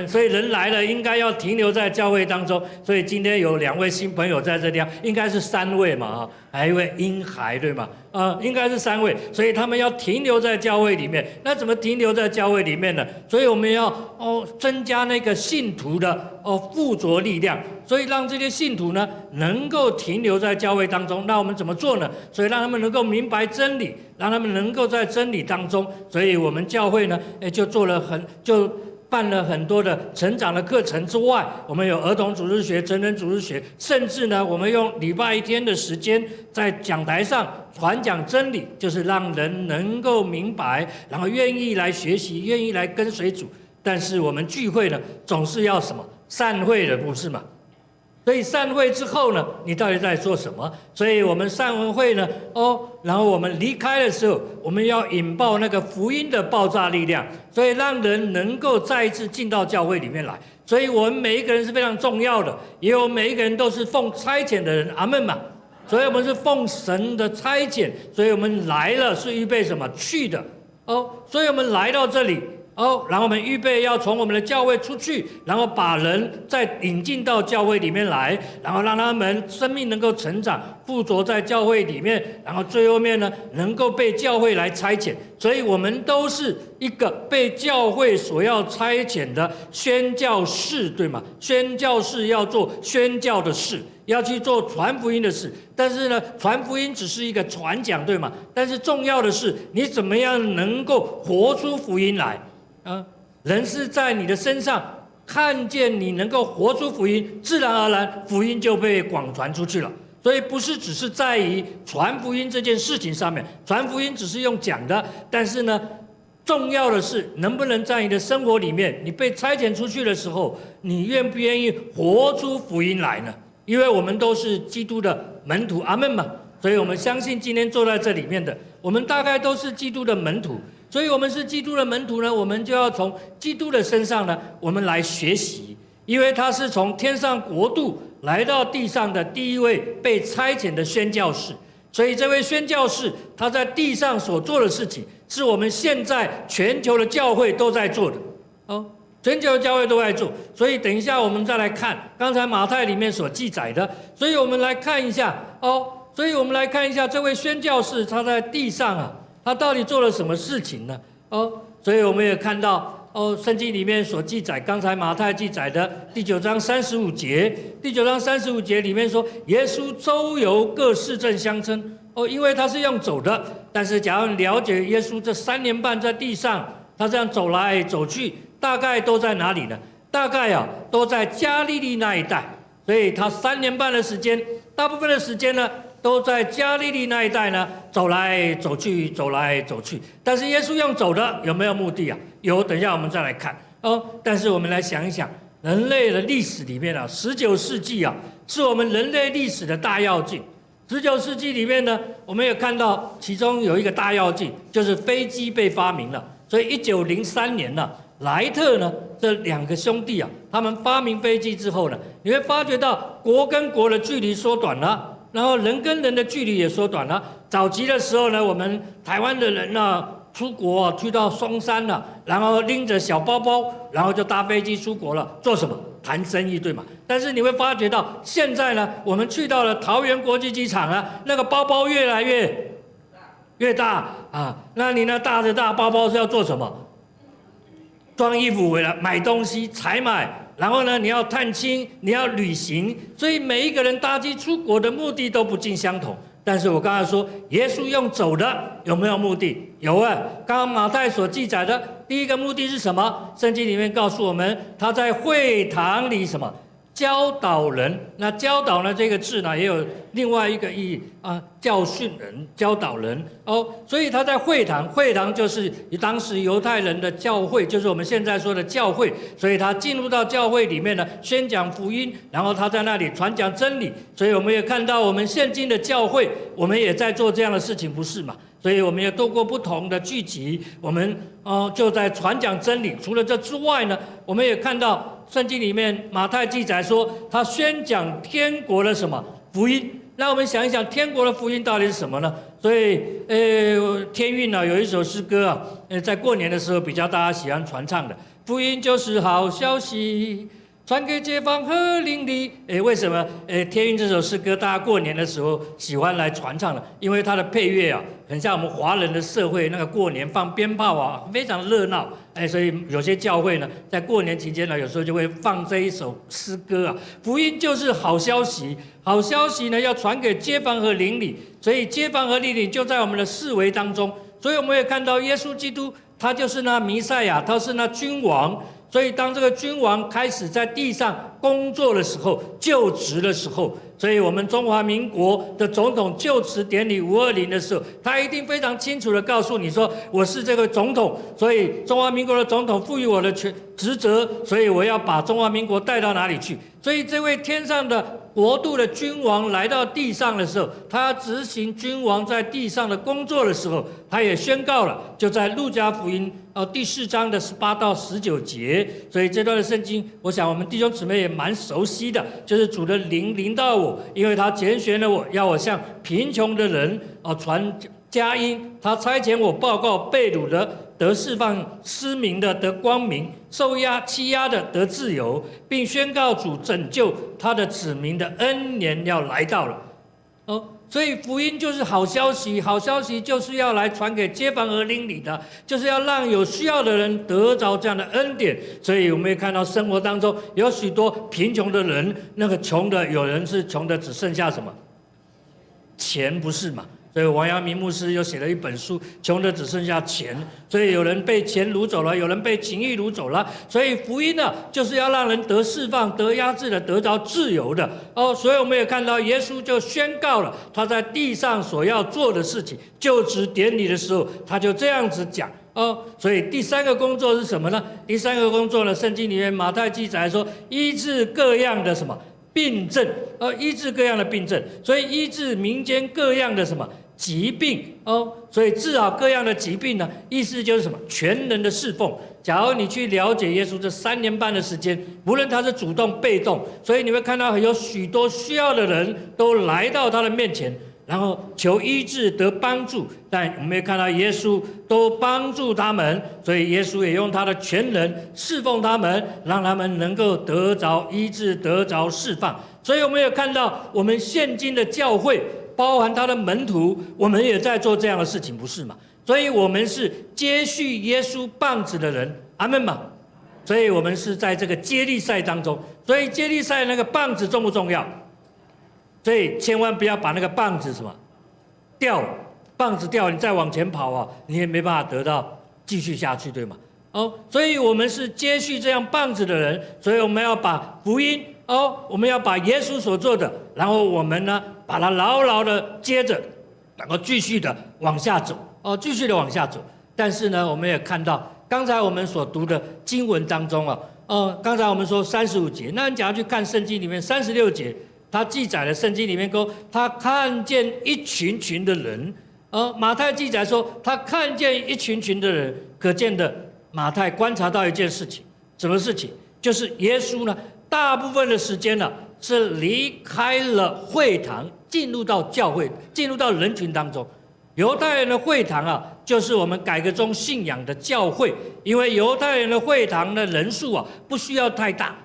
所以人来了应该要停留在教会当中。所以今天有2位新朋友在这里，应该是3位嘛还有一位婴孩对吗？应该是3位，所以他们要停留在教会里面。那怎么停留在教会里面呢？所以我们要增加那个信徒的附着力量，所以让这些信徒呢能够停留在教会当中。那我们怎么做呢？所以让他们能够明白真理，让他们能够在真理当中。所以我们教会呢就办了很多的成长的课程之外，我们有儿童主日学、成人主日学，甚至呢，我们用礼拜1天的时间在讲台上传讲真理，就是让人能够明白，然后愿意来学习，愿意来跟随主。但是我们聚会呢，总是要什么？散会的，不是吗？所以散会之后呢，你到底在做什么？所以我们散完会呢，然后我们离开的时候，我们要引爆那个福音的爆炸力量，所以让人能够再一次进到教会里面来。所以我们每一个人是非常重要的，也有每一个人都是奉差遣的人，阿们嘛。所以我们是奉神的差遣，所以我们来了是预备什么？去的所以我们来到这里。然后我们预备要从我们的教会出去，然后把人再引进到教会里面来，然后让他们生命能够成长，附着在教会里面，然后最后面呢，能够被教会来差遣。所以我们都是一个被教会所要差遣的宣教士，对吗？宣教士要做宣教的事，要去做传福音的事。但是呢，传福音只是一个传讲，对吗？但是重要的是，你怎么样能够活出福音来？人是在你的身上看见你能够活出福音，自然而然福音就被广传出去了。所以不是只是在于传福音这件事情上面，传福音只是用讲的，但是呢，重要的是能不能在你的生活里面，你被差遣出去的时候，你愿不愿意活出福音来呢？因为我们都是基督的门徒，阿们嘛。所以我们相信今天坐在这里面的，我们大概都是基督的门徒。所以我们是基督的门徒呢，我们就要从基督的身上呢，我们来学习，因为他是从天上国度来到地上的第一位被差遣的宣教士。所以这位宣教士他在地上所做的事情，是我们现在全球的教会都在做的哦，全球的教会都在做。所以等一下我们再来看刚才马太里面所记载的，所以我们来看一下哦，所以我们来看一下这位宣教士他在地上啊，他到底做了什么事情呢？哦，所以我们也看到。圣经里面所记载，刚才马太记载的第9章35节，第9章35节里面说，耶稣周游各市镇乡村。因为他是用走的，但是假如了解耶稣这3年半在地上，他这样走来走去，大概都在哪里呢？大概都在加利利那一带。所以他3年半的时间，大部分的时间呢，都在加利利那一带呢，走来走去，走来走去。但是耶稣用走的有没有目的啊？有，等一下我们再来看但是我们来想一想，人类的历史里面19世纪是我们人类历史的大跃进。19世纪里面呢，我们也看到其中有一个大跃进，就是飞机被发明了。所以1903年呢，莱特呢这2个兄弟他们发明飞机之后呢，你会发觉到国跟国的距离缩短了。然后人跟人的距离也缩短了。早期的时候呢，我们台湾的人出国去到松山了，然后拎着小包包，然后就搭飞机出国了，做什么？谈生意，对吗？但是你会发觉到，现在呢，我们去到了桃园国际机场那个包包越来越大那你那大包包是要做什么？装衣服回来，买东西，采买。然后呢，你要探亲，你要旅行，所以每一个人搭机出国的目的都不尽相同。但是我刚才说，耶稣用走的有没有目的？有刚刚马太所记载的第一个目的是什么？圣经里面告诉我们，他在会堂里什么？教导人。那教导呢这个字呢，也有另外一个意义教训人、教导人所以他在会堂，会堂就是当时犹太人的教会，就是我们现在说的教会。所以他进入到教会里面呢，宣讲福音，然后他在那里传讲真理。所以我们也看到我们现今的教会，我们也在做这样的事情，不是吗？所以我们也透过不同的聚集，我们就在传讲真理。除了这之外呢，我们也看到圣经里面马太记载说，他宣讲天国的什么福音。那我们想一想，天国的福音到底是什么呢？所以天韵有一首诗歌在过年的时候比较大家喜欢传唱的，福音就是好消息，传给街坊和邻里。为什么天韵这首诗歌大家过年的时候喜欢来传唱呢？因为它的配乐很像我们华人的社会那个过年放鞭炮非常热闹。所以有些教会呢，在过年期间呢，有时候就会放这一首诗歌福音就是好消息，好消息呢要传给街坊和邻里，所以街坊和邻里就在我们的四围当中。所以我们也看到耶稣基督，他就是那弥赛亚，他是那君王。所以当这个君王开始在地上工作的时候，就职的时候，所以我们中华民国的总统就职典礼520的时候，他一定非常清楚的告诉你说，我是这个总统，所以中华民国的总统赋予我的职责，所以我要把中华民国带到哪里去。所以这位天上的国度的君王来到地上的时候，他执行君王在地上的工作的时候，他也宣告了，就在路加福音第4章的18到19节。所以这段的圣经，我想我们弟兄姊妹也蛮熟悉的，就是主的灵临到我，因为他拣选了我，要我向贫穷的人传佳音，他差遣我报告被掳的得释放，失明的得光明，受欺压的得自由，并宣告主拯救他的子民的恩年要来到了。所以福音就是好消息，好消息就是要来传给街坊和邻里的，就是要让有需要的人得着这样的恩典。所以我们也看到生活当中有许多贫穷的人，那个穷的，有人是穷的只剩下什么？钱，不是嘛？所以王阳明牧师又写了一本书，穷的只剩下钱。所以有人被钱掳走了，有人被情欲掳走了。所以福音呢，就是要让人得释放、得压制的、得着自由的。所以我们也看到耶稣就宣告了他在地上所要做的事情。就职典礼的时候，他就这样子讲。所以第3个工作是什么呢？第3个工作呢，圣经里面马太记载说，医治各样的什么病症，医治各样的病症，所以医治民间各样的什么疾病哦，所以治好各样的疾病呢，意思就是什么全人的侍奉。假如你去了解耶稣这3年半的时间，无论他是主动被动，所以你会看到有许多需要的人都来到他的面前，然后求医治得帮助。但我们也看到耶稣都帮助他们，所以耶稣也用他的全人侍奉他们，让他们能够得着医治，得着释放。所以我们也看到我们现今的教会，包含他的门徒，我们也在做这样的事情，不是吗？所以我们是接续耶稣棒子的人，阿们嘛。所以我们是在这个接力赛当中，所以接力赛那个棒子重不重要？所以千万不要把那个棒子什么掉了，棒子掉了，你再往前跑啊，你也没办法得到继续下去，对吗？哦，所以我们是接续这样棒子的人，所以我们要把福音我们要把耶稣所做的，然后我们呢把它牢牢的接着，然后继续的往下走，继续的往下走。但是呢，我们也看到刚才我们所读的经文当中刚才我们说35节，那你假如去看圣经里面36节，他记载了圣经里面说他看见一群群的人，马太记载说他看见一群群的人，可见的马太观察到一件事情，什么事情？就是耶稣呢，大部分的时间呢是离开了会堂，进入到教会，进入到人群当中。犹太人的会堂就是我们改革中信仰的教会，因为犹太人的会堂的人数不需要太大，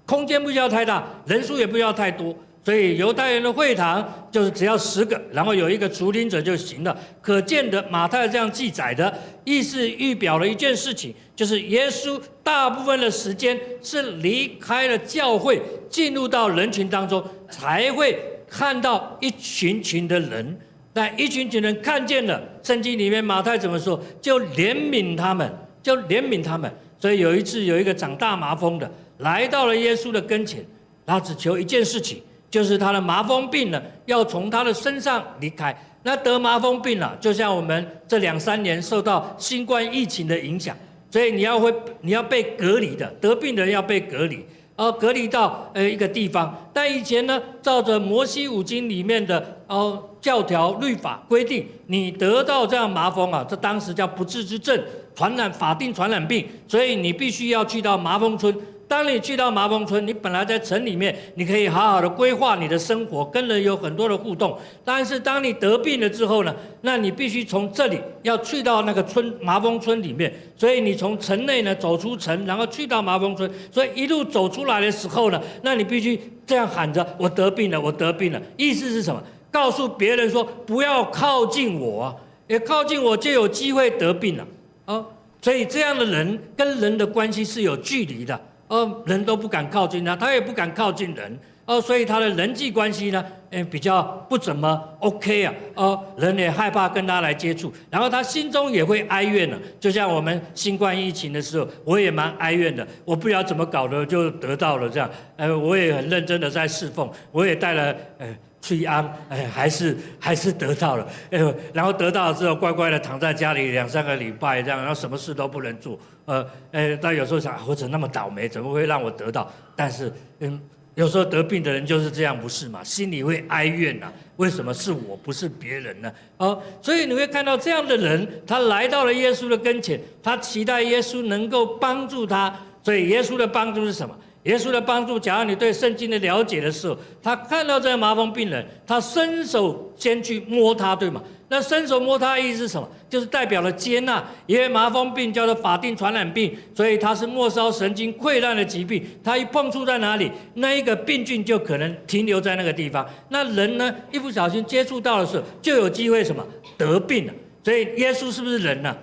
空间不需要太大，人数也不需要太多，所以犹太人的会堂就是只要10个，然后有一个主领者就行了。可见的马太这样记载的意思，预表了一件事情，就是耶稣大部分的时间是离开了教会，进入到人群当中，才会看到一群群的人。但一群群人看见了，圣经里面马太怎么说？就怜悯他们，就怜悯他们。所以有一次有一个长大麻风的来到了耶稣的跟前，他只求一件事情，就是他的麻风病呢要从他的身上离开。那得麻风病就像我们这2-3年受到新冠疫情的影响，所以你要被隔离的，得病的人要被隔离，隔离到一个地方。但以前呢，照着摩西5经里面的教条律法规定，你得到这样麻风这当时叫不治之症，法定传染病，所以你必须要去到麻风村。当你去到麻风村，你本来在城里面，你可以好好的规划你的生活，跟人有很多的互动。但是当你得病了之后呢，那你必须从这里要去到那个麻风村里面，所以你从城内呢走出城，然后去到麻风村。所以一路走出来的时候呢，那你必须这样喊着：我得病了，我得病了。意思是什么？告诉别人说不要靠近我也靠近我就有机会得病了所以这样的人跟人的关系是有距离的人都不敢靠近他，他也不敢靠近人所以他的人际关系呢比较不怎么 OK 人也害怕跟他来接触，然后他心中也会哀怨了。就像我们新冠疫情的时候，我也蛮哀怨的，我不知道怎么搞的就得到了这样我也很认真的在侍奉，我也带了去安还是得到了然后得到了之后乖乖的躺在家里2-3个礼拜这样，然后什么事都不能做但有时候想我怎么那么倒霉，怎么会让我得到？但是有时候得病的人就是这样，不是嘛？心里会哀怨为什么是我不是别人呢所以你会看到这样的人，他来到了耶稣的跟前，他期待耶稣能够帮助他。所以耶稣的帮助是什么？耶稣的帮助，假如你对圣经的了解的时候，他看到这个麻风病人，他伸手先去摸他，对吗？那伸手摸他的意思是什么？就是代表了接纳，因为麻风病叫做法定传染病，所以它是末梢神经溃烂的疾病，它一碰触在哪里，那一个病菌就可能停留在那个地方。那人呢，一不小心接触到的时候，就有机会什么得病了。所以耶稣是不是人呢？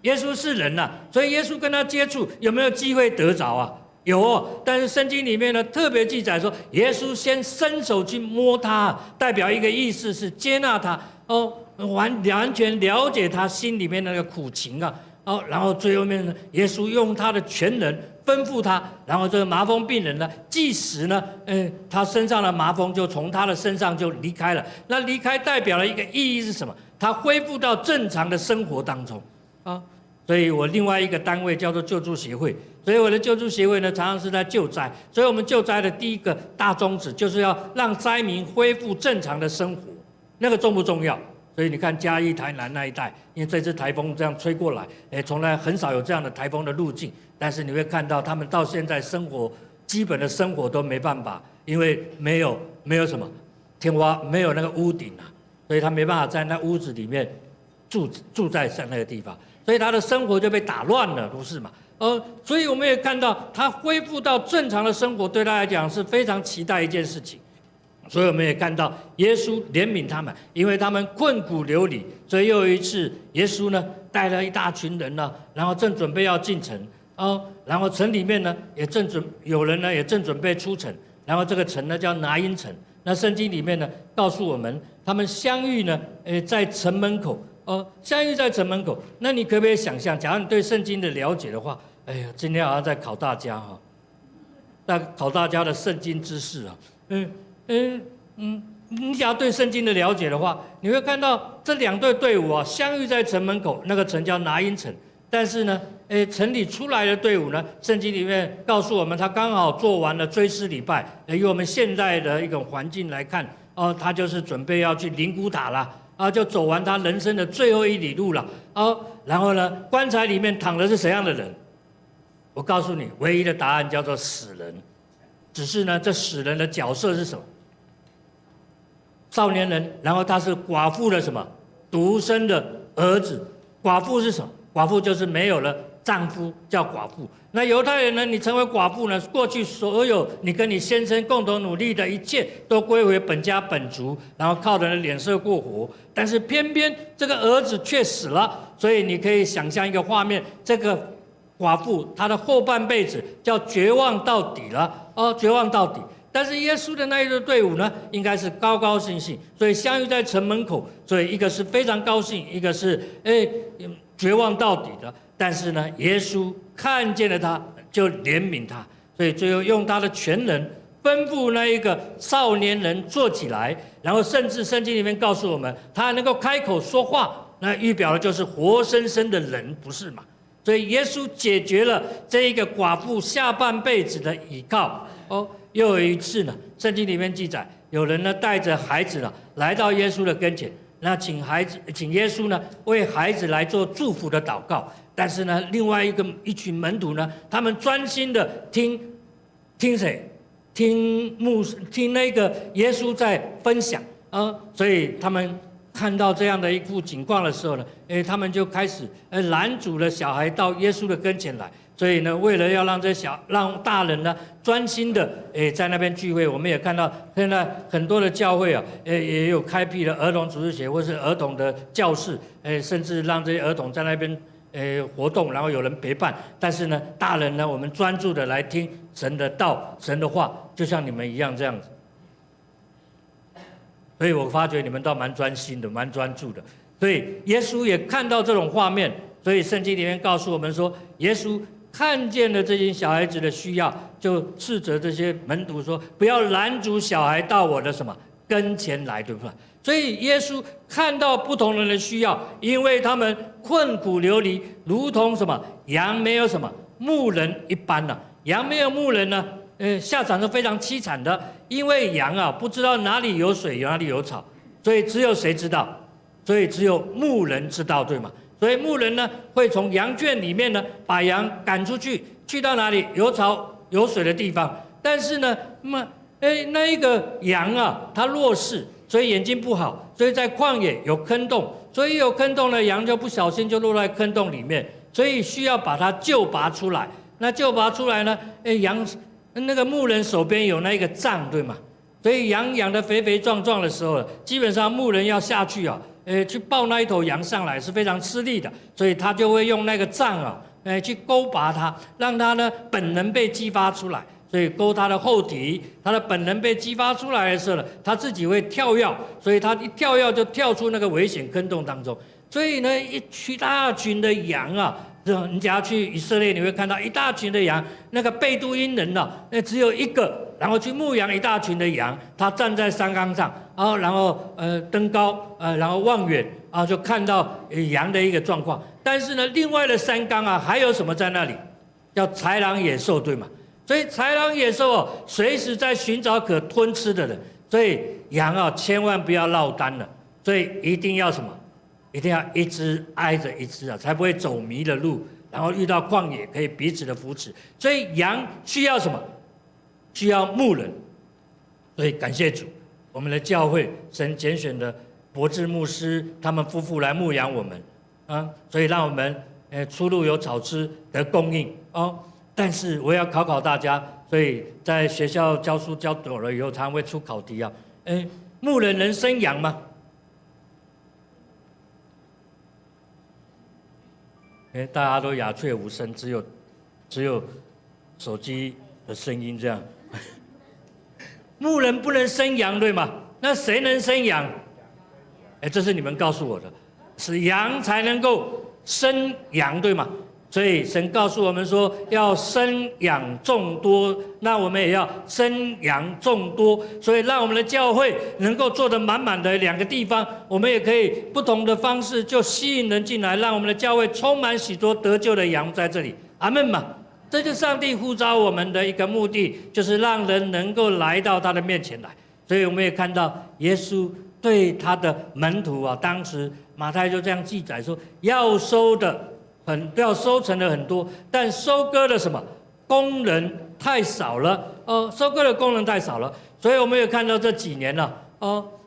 耶稣是人呐，所以耶稣跟他接触，有没有机会得着有但是圣经里面呢特别记载说，耶稣先伸手去摸他，代表一个意思是接纳他完全了解他心里面那个苦情然后最后面呢，耶稣用他的全能吩咐他，然后这个麻风病人呢，即使呢他身上的麻风就从他的身上就离开了。那离开代表了一个意义是什么？他恢复到正常的生活当中所以我另外一个单位叫做救助协会，所以我的救助协会呢，常常是在救灾。所以我们救灾的第一个大宗旨，就是要让灾民恢复正常的生活，那个重不重要？所以你看嘉义、台南那一带，因为这次台风这样吹过来，从来很少有这样的台风的路径，但是你会看到他们到现在生活基本的生活都没办法，因为没有什么天花，没有那个屋顶啊，所以他没办法在那屋子里面住在那个地方。所以他的生活就被打乱了，不是嘛？所以我们也看到他恢复到正常的生活，对他来讲是非常期待一件事情。所以我们也看到耶稣怜悯他们，因为他们困苦流离。所以又一次，耶稣呢带了一大群人呢，然后正准备要进城，然后城里面呢有人呢也正准备出城，然后这个城呢叫拿因城。那圣经里面呢告诉我们，他们相遇呢，在城门口。相遇在城门口，那你可不可以想象，假如你对圣经的了解的话，哎呀，今天好像在考大家哈，在考大家的圣经知识啊，你假如对圣经的了解的话，你会看到这两队队伍啊相遇在城门口，那个城叫拿因城，但是呢，城里出来的队伍呢，圣经里面告诉我们，他刚好做完了追思礼拜，以我们现在的一种环境来看，他就是准备要去灵骨塔啦。就走完他人生的最后一里路了。然后呢，棺材里面躺的是怎样的人？我告诉你，唯一的答案叫做死人。只是呢，这死人的角色是什么？少年人，然后他是寡妇的什么？独生的儿子。寡妇是什么？寡妇就是没有了丈夫，叫寡妇。那犹太人呢？你成为寡妇呢？过去所有你跟你先生共同努力的一切，都归回本家本族，然后靠着脸色过活。但是偏偏这个儿子却死了，所以你可以想象一个画面：这个寡妇她的后半辈子叫绝望到底了，绝望到底。但是耶稣的那一支队伍呢，应该是高高兴兴，所以相遇在城门口，所以一个是非常高兴，一个是绝望到底的。但是呢，耶稣看见了他，就怜悯他，所以最后用他的全能吩咐那一个少年人坐起来，然后甚至圣经里面告诉我们，他能够开口说话，那预表的就是活生生的人，不是吗？所以耶稣解决了这一个寡妇下半辈子的倚靠。又有一次呢，圣经里面记载，有人呢带着孩子呢来到耶稣的跟前，那请耶稣呢为孩子来做祝福的祷告。但是呢，另外一群门徒呢，他们专心的听谁？听那个耶稣在分享所以他们看到这样的一幅景况的时候呢，他们就开始拦阻了小孩到耶稣的跟前来。所以呢，为了要让大人呢专心的在那边聚会，我们也看到现在很多的教会啊，也有开辟了儿童组织协或是儿童的教室，甚至让这些儿童在那边活动，然后有人陪伴。但是呢，大人呢，我们专注的来听神的道、神的话，就像你们一样这样子。所以我发觉你们倒蛮专心的，蛮专注的。所以耶稣也看到这种画面，所以圣经里面告诉我们说，耶稣看见了这些小孩子的需要，就斥责这些门徒说：“不要拦阻小孩到我的什么跟前来，对不对？”所以耶稣看到不同人的需要，因为他们困苦流离，如同什么羊没有什么牧人一般呢？羊没有牧人呢，下场是非常凄惨的，因为羊啊不知道哪里有水，哪里有草，所以只有谁知道？所以只有牧人知道，对吗？所以牧人呢，会从羊圈里面呢，把羊赶出去，去到哪里有草有水的地方。但是呢，那一个羊啊，它弱势，所以眼睛不好，所以在旷野有坑洞，所以有坑洞的羊就不小心就落在坑洞里面，所以需要把它救拔出来。那救拔出来呢，羊那个牧人手边有那个杖，对吗？所以羊养得肥肥壮壮的时候，基本上牧人要下去啊。去抱那一头羊上来是非常吃力的，所以他就会用那个杖啊，去勾拔它，让它呢本能被激发出来。所以勾它的后蹄，它的本能被激发出来的时候呢，它自己会跳跃，所以它一跳跃就跳出那个危险坑洞当中。所以呢，一大群的羊啊，你只要去以色列，你会看到一大群的羊，那个贝都因人啊，只有一个然后去牧羊一大群的羊，他站在山岗上，然后登高，然后望远，就看到羊的一个状况。但是呢，另外的山岗啊，还有什么在那里？叫豺狼野兽，对吗？所以豺狼野兽哦，随时在寻找可吞吃的人。所以羊啊，千万不要落单了。所以一定要什么？一定要一只挨着一只啊，才不会走迷了路，然后遇到旷野可以彼此的扶持。所以羊需要什么？需要牧人。所以感谢主，我们的教会神拣选的柏志牧师他们夫妇来牧养我们，所以让我们出入有草吃得供应哦。但是我要考考大家，所以在学校教书教久了以后，常常会出考题啊。牧人能生羊吗？大家都鸦雀无声，只有手机的声音这样。牧人不能生羊，对吗？那谁能生羊？这是你们告诉我的，是羊才能够生羊，对吗？所以神告诉我们说，要生养众多，那我们也要生养众多。所以让我们的教会能够做得满满的2个地方，我们也可以不同的方式就吸引人进来，让我们的教会充满许多得救的羊在这里。阿们嘛。这就是上帝呼召我们的一个目的，就是让人能够来到他的面前来。所以我们也看到耶稣对他的门徒啊，当时马太就这样记载说，要收成的很多，但收割的什么工人太少了收割的工人太少了。所以我们也看到这几年了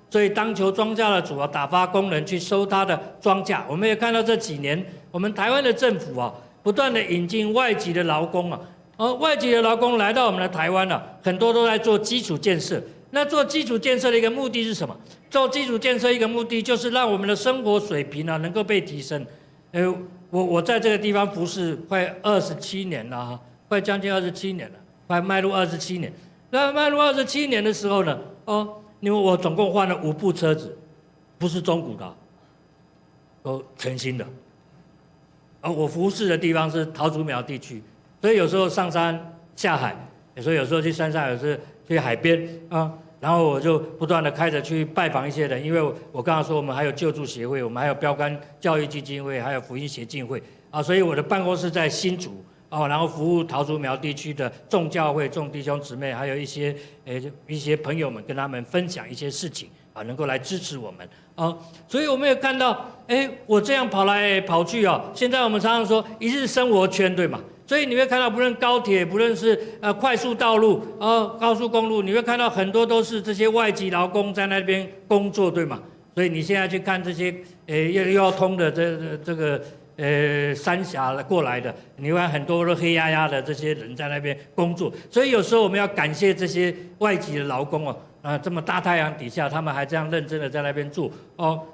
所以当求庄稼的主啊，打发工人去收他的庄稼。我们也看到这几年我们台湾的政府啊，不断的引进外籍的劳工外籍的劳工来到我们的台湾很多都在做基础建设。那做基础建设的一个目的是什么？做基础建设一个目的就是让我们的生活水平能够被提升。我在这个地方服侍快27年了快将近27年了，快迈入27年。那迈入27年的时候呢，因为我总共换了5部车子，不是中古的，都全新的。我服侍的地方是桃竹苗地区，所以有时候上山下海，所以有时候去山上，有时候去海边然后我就不断的开着去拜访一些人，因为我刚刚说我们还有救助协会，我们还有标杆教育基金会，还有福音协进会所以我的办公室在新竹然后服务桃竹苗地区的众教会、众弟兄姊妹，还有一些朋友们，跟他们分享一些事情能够来支持我们所以我们也看到我这样跑来跑去现在我们常常说一日生活圈，对吗？所以你会看到，不论高铁，不论是快速道路高速公路，你会看到很多都是这些外籍劳工在那边工作，对吗？所以你现在去看这些又要通的这个三峡过来的，你看很多都黑压压的这些人在那边工作。所以有时候我们要感谢这些外籍的劳工这么大太阳底下，他们还这样认真的在那边做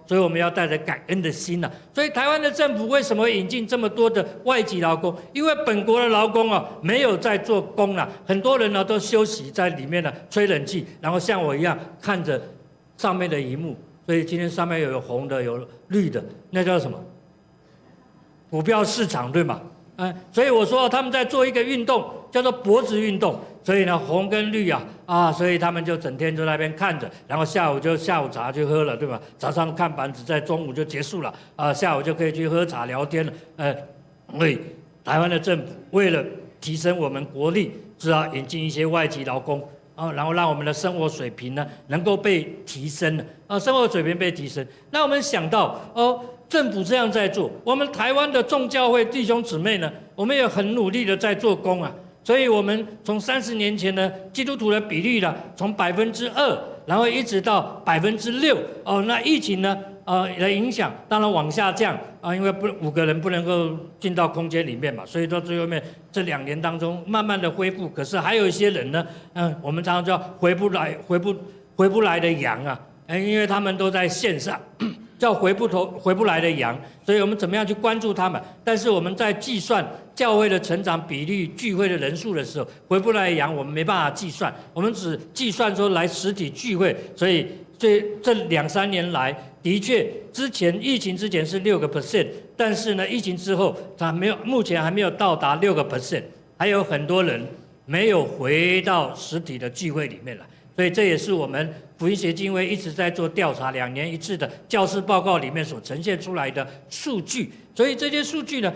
所以我们要带着感恩的心所以台湾的政府为什么会引进这么多的外籍劳工？因为本国的劳工没有在做工很多人都休息在里面吹冷气，然后像我一样看着上面的萤幕。所以今天上面有红的，有绿的，那叫什么？股票市场，对吗？所以我说他们在做一个运动，叫做脖子运动。所以呢，红跟绿所以他们就整天就在那边看着，然后下午茶就喝了，对吧？早上看板子，在中午就结束了下午就可以去喝茶聊天了。所以台湾的政府为了提升我们国力，只好引进一些外籍劳工然后让我们的生活水平呢能够被提升生活水平被提升。那我们想到政府这样在做，我们台湾的众教会弟兄姊妹呢，我们也很努力的在做工所以我们从30年前呢，基督徒的比例从2%，然后一直到6%那疫情呢的影响当然往下降因为5个人不能够进到空间里面嘛，所以到最后面这2年当中慢慢的恢复。可是还有一些人呢我们常常叫回不来的羊因为他们都在线上叫回不来的羊，所以我们怎么样去关注他们？但是我们在计算教会的成长比率、聚会的人数的时候，回不来的羊我们没办法计算，我们只计算说来实体聚会。所以这2-3年来，的确疫情之前是6%，但是呢，疫情之后它目前还没有到达6%，还有很多人没有回到实体的聚会里面来。所以这也是我们福音协进会一直在做调查，2年一次的教师报告里面所呈现出来的数据。所以这些数据呢，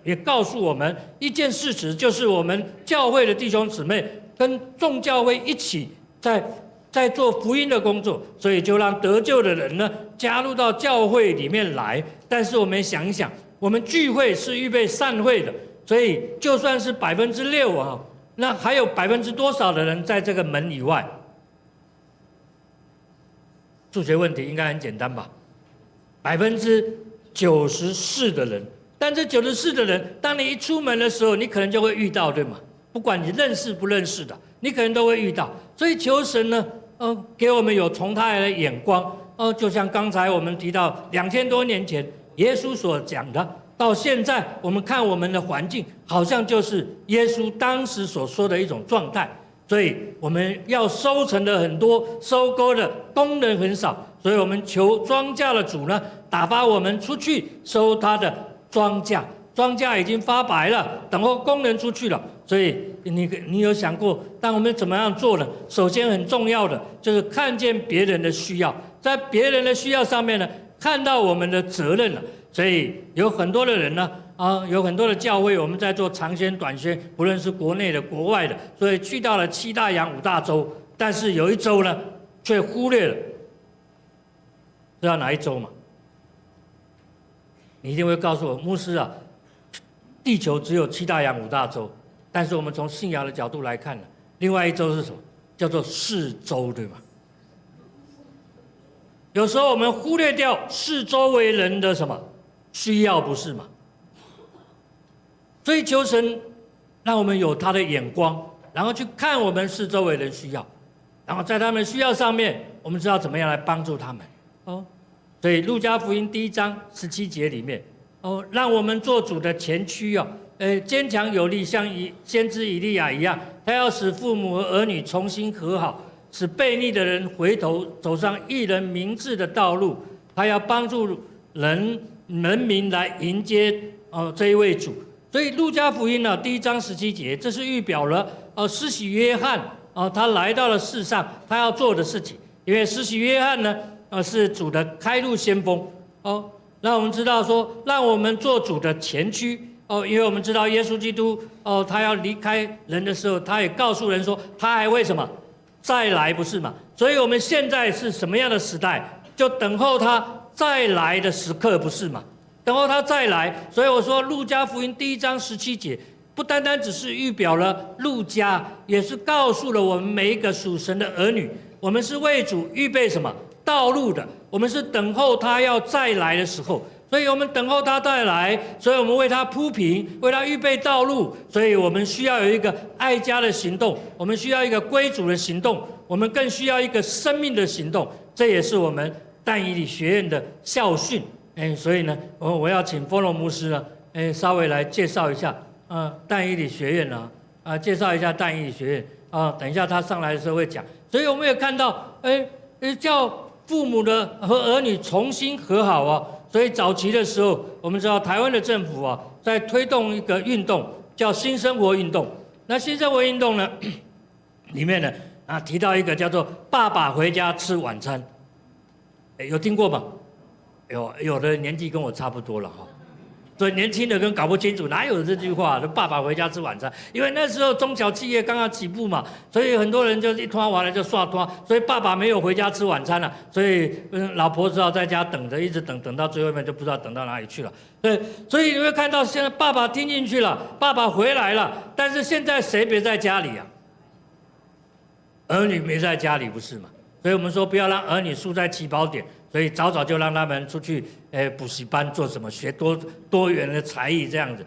也告诉我们一件事实，就是我们教会的弟兄姊妹跟众教会一起在做福音的工作，所以就让得救的人呢加入到教会里面来。但是我们想一想，我们聚会是预备散会的，所以就算是6%啊，那还有多少的人在这个门以外？数学问题应该很简单吧？94%的人，但这94%的人，当你一出门的时候，你可能就会遇到，对吗？不管你认识不认识的，你可能都会遇到。所以求神呢，给我们有从他来的眼光，就像刚才我们提到2000多年前耶稣所讲的，到现在我们看我们的环境，好像就是耶稣当时所说的一种状态。所以我们要收成的很多，收割的工人很少，所以我们求庄稼的主呢，打发我们出去收他的庄稼。庄稼已经发白了，等候工人出去了。所以你有想过，当我们怎么样做呢？首先很重要的就是看见别人的需要，在别人的需要上面呢，看到我们的责任了。所以有很多的人呢，有很多的教会，我们在做长宣、短宣，不论是国内的、国外的，所以去到了7大洋5大洲，但是有一州呢，却忽略了，知道哪一州吗？你一定会告诉我，牧师啊，地球只有7大洋5大洲，但是我们从信仰的角度来看呢，另外一州是什么？叫做四周，对吗？有时候我们忽略掉四周围人的什么需要，不是吗？所以求神让我们有他的眼光，然后去看我们四周围人需要，然后在他们需要上面，我们知道怎么样来帮助他们。所以路加福音1章17节里面，让我们做主的前驱坚强有力，像先知以利亚一样，他要使父母和儿女重新和好，使悖逆的人回头，走上义人明智的道路。他要帮助人民来迎接这一位主。所以路加福音呢1章17节，这是预表了施洗约翰他来到了世上，他要做的事情。因为施洗约翰呢是主的开路先锋让我们知道说，让我们做主的前驱因为我们知道耶稣基督他要离开人的时候，他也告诉人说，他还会什么再来，不是吗？所以我们现在是什么样的时代？就等候他再来的时刻，不是吗？等候他再来。所以我说路加福音1章17节，不单单只是预表了路加，也是告诉了我们每一个属神的儿女，我们是为主预备什么道路的，我们是等候他要再来的时候。所以我们等候他再来，所以我们为他铺平，为他预备道路。所以我们需要有一个爱家的行动，我们需要一个归主的行动，我们更需要一个生命的行动。这也是我们但以理学院的校训。所以呢，我要请丰隆牧师呢，稍微来介绍一下但以理学院介绍一下但以理学院等一下他上来的时候会讲。所以我们也看到，叫父母的和儿女重新和好所以早期的时候，我们知道台湾的政府在推动一个运动，叫新生活运动。那新生活运动呢，里面呢提到一个叫做“爸爸回家吃晚餐”，有听过吗？有的年纪跟我差不多了所以年轻的跟搞不清楚哪有这句话，爸爸回家吃晚餐。因为那时候中小企业刚刚起步嘛，所以很多人就一拖完了就刷拖，所以爸爸没有回家吃晚餐了，所以老婆只好在家等着，一直等到最后面就不知道等到哪里去了。所以你会看到现在爸爸听进去了，爸爸回来了，但是现在谁别在家里儿女没在家里，不是吗？所以我们说不要让儿女输在起跑点，所以早早就让他们出去补习班做什么，学多元的才艺这样子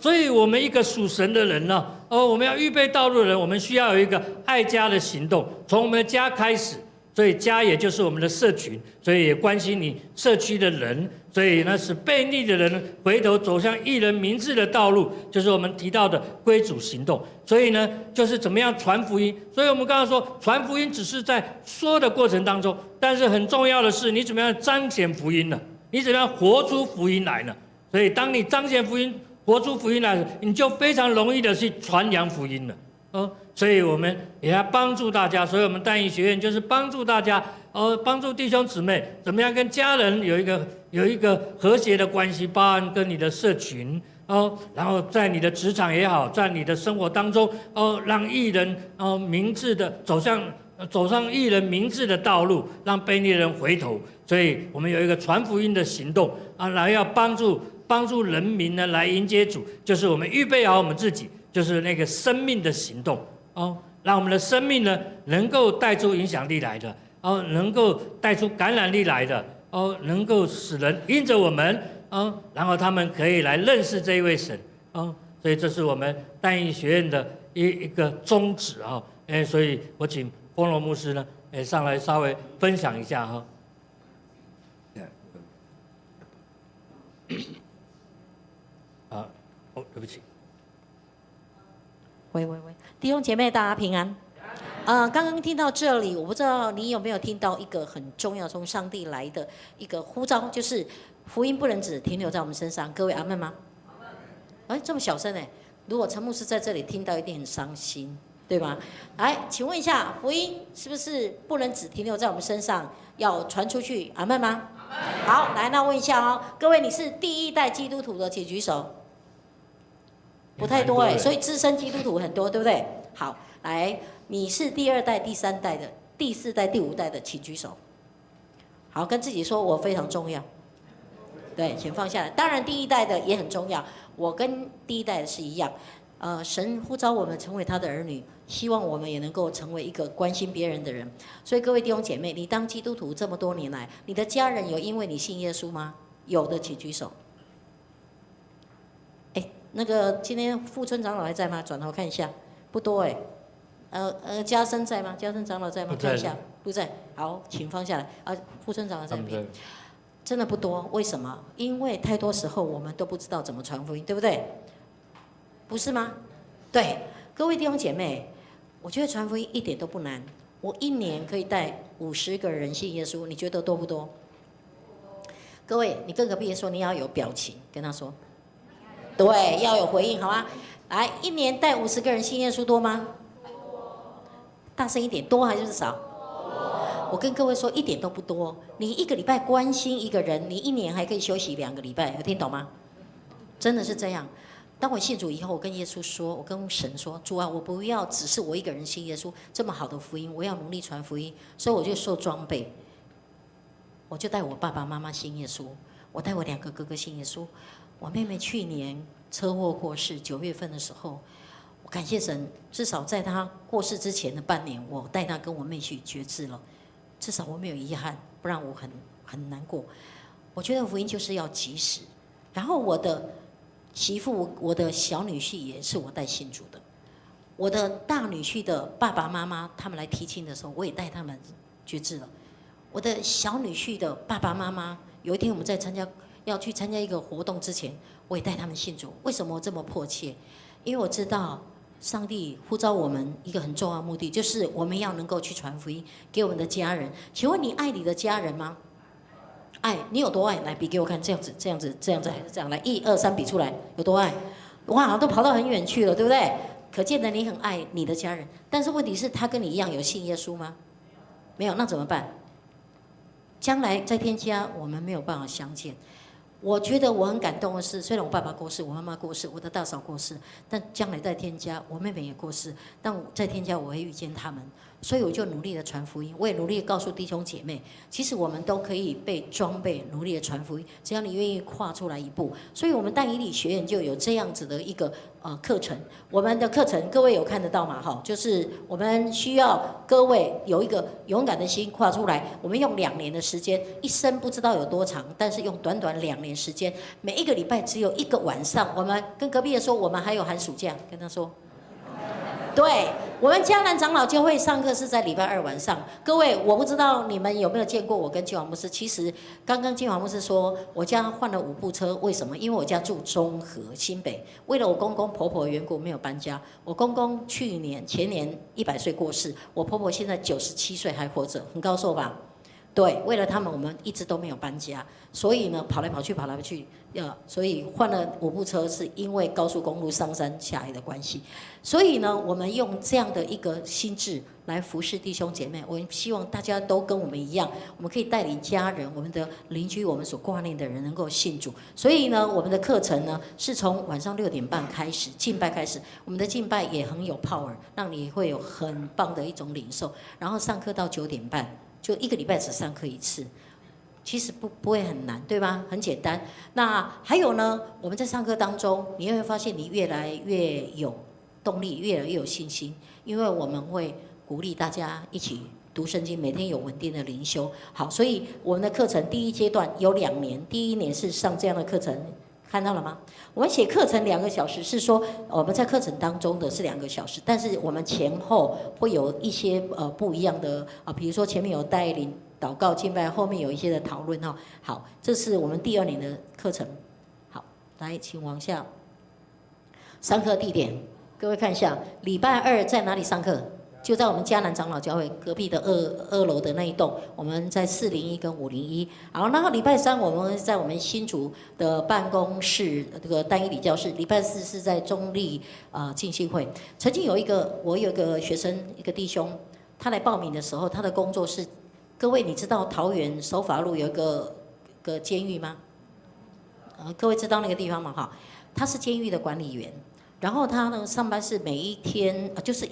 所以我们一个属神的人呢我们要预备道路的人，我们需要有一个爱家的行动，从我们的家开始。所以家也就是我们的社群，所以也关心你社区的人，所以呢使悖逆的人回头走向义人明智的道路，就是我们提到的归主行动。所以呢就是怎么样传福音。所以我们刚刚说传福音只是在说的过程当中，但是很重要的是你怎么样彰显福音呢？你怎么样活出福音来呢？所以当你彰显福音活出福音来，你就非常容易的去传扬福音了。所以我们也要帮助大家，所以我们单一学院就是帮助大家，帮助弟兄姊妹怎么样跟家人有一个和谐的关系，包含跟你的社群，然后在你的职场也好，在你的生活当中，让义人明智的走上义人明智的道路，让悖逆人回头。所以我们有一个传福音的行动来要帮助人民呢来迎接主，就是我们预备好我们自己，就是那个生命的行动让我们的生命呢能够带出影响力来的能够带出感染力来的能够使人因着我们然后他们可以来认识这一位神所以这是我们单一学院的一个宗旨所以我请丰荣牧师呢上来稍微分享一下对不起。喂，弟兄姐妹，大家平安。刚刚听到这里，我不知道你有没有听到一个很重要从上帝来的一个呼召，就是福音不能只停留在我们身上。各位阿们吗？哎，这么小声哎！如果陈牧师在这里听到，一定很伤心，对吗？来，请问一下，福音是不是不能只停留在我们身上，要传出去？阿们吗？好，来，那问一下各位，你是第一代基督徒的，请举手。不太多所以资深基督徒很多，对不对？好，来，你是第二代、第三代的、第四代、第五代的，请举手。好，跟自己说，我非常重要。对，请放下来。当然，第一代的也很重要，我跟第一代的是一样。神呼召我们成为他的儿女，希望我们也能够成为一个关心别人的人。所以，各位弟兄姐妹，你当基督徒这么多年来，你的家人有因为你信耶稣吗？有的，请举手。那个今天富春长老还在吗？转头看一下，不多嘉生在吗？嘉生长老在吗？看一下，不在。好，请放下来。富春长老在那边，真的不多。为什么？因为太多时候我们都不知道怎么传福音，对不对？不是吗？对，各位弟兄姐妹，我觉得传福音一点都不难。我一年可以带50个人信耶稣，你觉得多不多？各位，你跟隔壁说，你要有表情，跟他说。对，要有回应，好吗？来，一年带50个人信耶稣多吗？大声一点，多还是少？我跟各位说，一点都不多。你一个礼拜关心一个人，你一年还可以休息2个礼拜，有听懂吗？真的是这样。当我信主以后，我跟耶稣说，我跟神说，主啊，我不要只是我一个人信耶稣，这么好的福音，我要努力传福音。所以我就受装备，我就带我爸爸妈妈信耶稣，我带我2个哥哥信耶稣。我妹妹去年车祸过世，9月份的时候，我感谢神，至少在她过世之前的半年，我带她跟我妹去决志了，至少我没有遗憾，不然我很难过。我觉得福音就是要及时。然后我的媳妇，我的小女婿也是我带信主的，我的大女婿的爸爸妈妈他们来提亲的时候，我也带他们决志了。我的小女婿的爸爸妈妈，有一天我们在要去参加一个活动之前，我也带他们信主。为什么我这么迫切？因为我知道上帝呼召我们一个很重要的目的，就是我们要能够去传福音给我们的家人。请问你爱你的家人吗？爱，你有多爱？来比给我看，这样子，还是这样？来，1、2、3，比出来，有多爱？哇，都跑到很远去了，对不对？可见得你很爱你的家人。但是问题是，他跟你一样有信耶稣吗？没有，那怎么办？将来在天家，我们没有办法相见。我觉得我很感动的是，虽然我爸爸过世，我妈妈过世，我的大嫂过世，但将来在天家，我妹妹也过世，但我在天家我会遇见他们，所以我就努力的传福音，我也努力的告诉弟兄姐妹，其实我们都可以被装备，努力的传福音，只要你愿意跨出来一步。所以我们但以理学院就有这样子的一个课程，我们的课程各位有看得到吗？就是我们需要各位有一个勇敢的心跨出来，我们用2年的时间，一生不知道有多长，但是用短短2年时间，每一个礼拜只有1个晚上，我们跟隔壁的说，我们还有寒暑假，跟他说。对，我们迦南长老教会上课是在礼拜2晚上。各位，我不知道你们有没有见过我跟金华牧师。其实刚刚金华牧师说，我家换了5部车，为什么？因为我家住中和新北，为了我公公婆婆的缘故没有搬家。我公公前年100岁过世，我婆婆现在97岁还活着，很高寿吧？对，为了他们，我们一直都没有搬家，所以呢，跑来跑去，所以换了5部车，是因为高速公路上山下来的关系。所以呢，我们用这样的一个心智来服侍弟兄姐妹。我们希望大家都跟我们一样，我们可以带领家人、我们的邻居、我们所挂念的人能够信主。所以呢，我们的课程呢是从晚上6点半开始敬拜开始，我们的敬拜也很有 power， 让你会有很棒的一种领受。然后上课到9点半。就1个礼拜只上课1次，其实不会很难，对吧？很简单。那还有呢，我们在上课当中，你会发现你越来越有动力，越来越有信心，因为我们会鼓励大家一起读圣经，每天有稳定的灵修。好，所以我们的课程第一阶段有2年，第1年是上这样的课程。看到了吗？我们写课程2个小时，是说我们在课程当中的是2个小时，但是我们前后会有一些不一样的比如说前面有带领祷告敬拜，后面有一些的讨论哈。好，这是我们第2年的课程。好，来，请往下。上课地点，各位看一下，礼拜2在哪里上课？就在我们迦南长老教会隔壁的二楼的那一栋，我们在401跟501。好，然后礼拜3我们在我们新竹的办公室这个单一礼教室，礼拜4是在中立浸信会。曾经我有一个学生，一个弟兄，他来报名的时候，他的工作是，各位你知道桃园守法路有一个监狱吗？各位知道那个地方吗？哈，他是监狱的管理员，然后他呢上班是每一天就是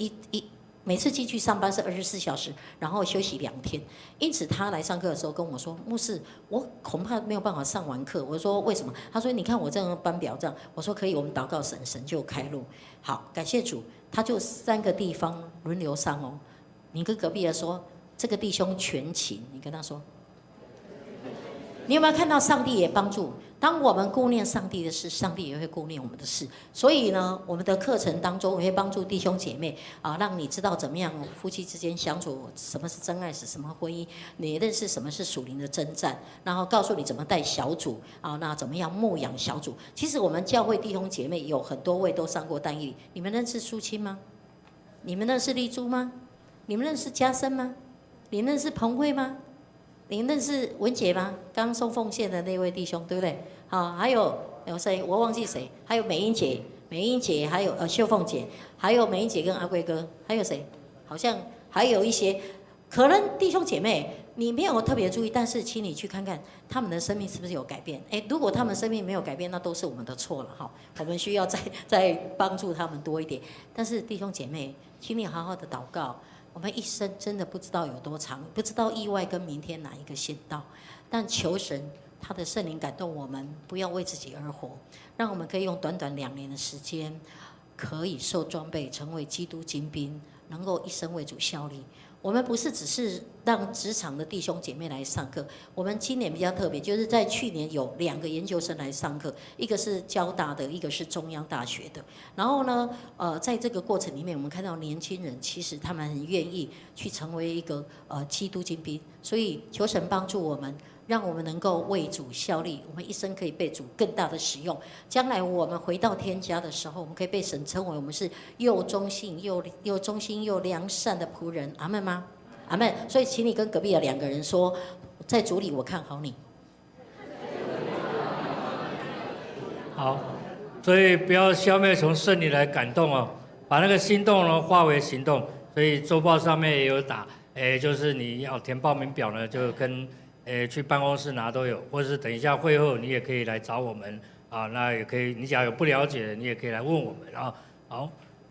每次进去上班是24小时，然后休息2天。因此他来上课的时候跟我说：“牧师，我恐怕没有办法上完课。”我说：“为什么？”他说：“你看我这样班表这样。”我说：“可以，我们祷告神就开路。”好，感谢主，他就3个地方轮流上哦。你跟隔壁的说，这个弟兄全勤，你跟他说。你有没有看到上帝也帮助？当我们顾念上帝的事，上帝也会顾念我们的事。所以呢，我们的课程当中也会帮助弟兄姐妹让你知道怎么样夫妻之间相处，什么是真爱，是什么婚姻，你认识什么是属灵的征战，然后告诉你怎么带小组那怎么样牧养小组。其实我们教会弟兄姐妹有很多位都上过单一礼，你们认识苏青吗？你们认识丽珠吗？你们认识嘉生吗？你认识彭慧吗？你认识文姐吗？刚送奉献的那位弟兄，对不对？好，还有谁？我忘记谁？还有美英姐，还有秀凤姐，还有美英姐跟阿贵哥，还有谁？好像还有一些，可能弟兄姐妹你没有特别注意，但是请你去看看他们的生命是不是有改变。如果他们生命没有改变，那都是我们的错了哈。我们需要再帮助他们多一点。但是弟兄姐妹，请你好好的祷告。我们一生真的不知道有多长，不知道意外跟明天哪一个先到，但求神他的圣灵感动我们，不要为自己而活，让我们可以用短短2年的时间，可以受装备，成为基督精兵，能够一生为主效力。我们不是只是让职场的弟兄姐妹来上课，我们今年比较特别，就是在去年有2个研究生来上课，一个是交大的，一个是中央大学的。然后呢，在这个过程里面，我们看到年轻人其实他们很愿意去成为一个基督精兵，所以求神帮助我们。让我们能够为主效力，我们一生可以被主更大的使用。将来我们回到天家的时候，我们可以被神称为我们是又忠信又良善的仆人。阿们吗？阿们。所以请你跟隔壁的2个人说，在主里我看好你。好，所以不要消灭从圣灵来感动哦，把那个心动呢化为行动。所以周报上面也有打，就是你要填报名表呢，就跟去办公室拿都有，或者是等一下会后你也可以来找我们那也可以，你只要有不了解的，你也可以来问我们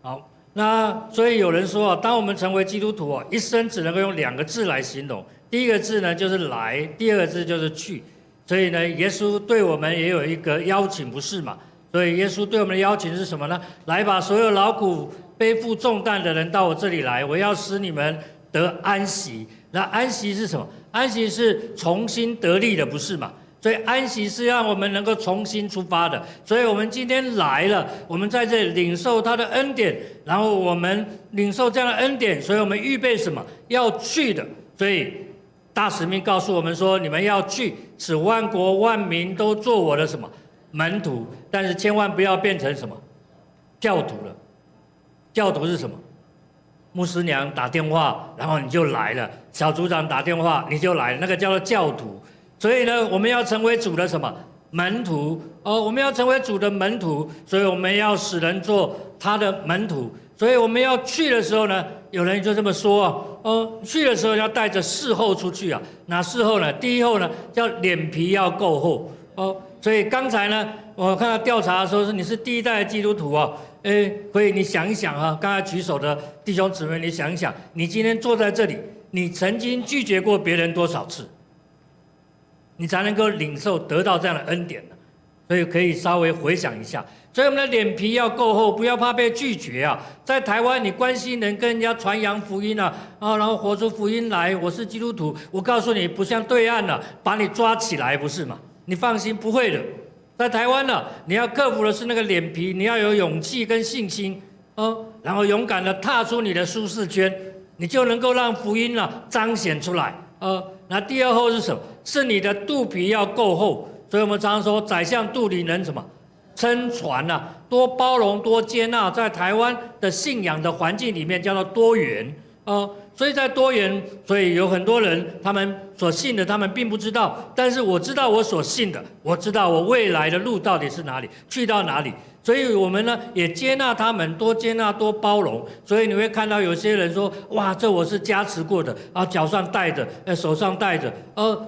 好，那所以有人说当我们成为基督徒一生只能够用2个字来形容，第一个字呢就是来，第2个字就是去。所以呢，耶稣对我们也有一个邀请，不是嘛？所以耶稣对我们的邀请是什么呢？来把所有劳苦背负重担的人到我这里来，我要使你们得安息。那安息是什么？安息是重新得力的，不是嘛？所以安息是让我们能够重新出发的。所以我们今天来了，我们在这里领受他的恩典，然后我们领受这样的恩典，所以我们预备什么？要去的。所以大使命告诉我们说，你们要去，使万国万民都做我的什么门徒，但是千万不要变成什么教徒了。教徒是什么？牧师娘打电话，然后你就来了；小组长打电话，你就来了，那个叫做教徒。所以呢，我们要成为主的什么门徒？我们要成为主的门徒，所以我们要使人做他的门徒。所以我们要去的时候呢，有人就这么说去的时候要带着4厚出去啊。哪4厚呢？第一厚呢，叫脸皮要够厚所以刚才呢，我看到调查的时候你是第一代的基督徒所以你想一想刚才举手的弟兄姊妹，你想一想，你今天坐在这里，你曾经拒绝过别人多少次，你才能够领受得到这样的恩典呢？所以可以稍微回想一下。所以我们的脸皮要够厚，不要怕被拒绝在台湾，你关心人，跟人家传扬福音然后活出福音来，我是基督徒。我告诉你，不像对岸把你抓起来，不是吗？你放心，不会的。在台湾你要克服的是那个脸皮，你要有勇气跟信心然后勇敢的踏出你的舒适圈，你就能够让福音彰显出来那第2厚是什么？是你的肚皮要够厚。所以我们常常说，宰相肚里能什么？撑船多包容多接纳。在台湾的信仰的环境里面叫做多元所以在多元，所以有很多人他们所信的他们并不知道，但是我知道我所信的，我知道我未来的路到底是哪里，去到哪里。所以我们呢也接纳他们，多接纳多包容。所以你会看到有些人说，哇，这我是加持过的脚上戴着手上戴着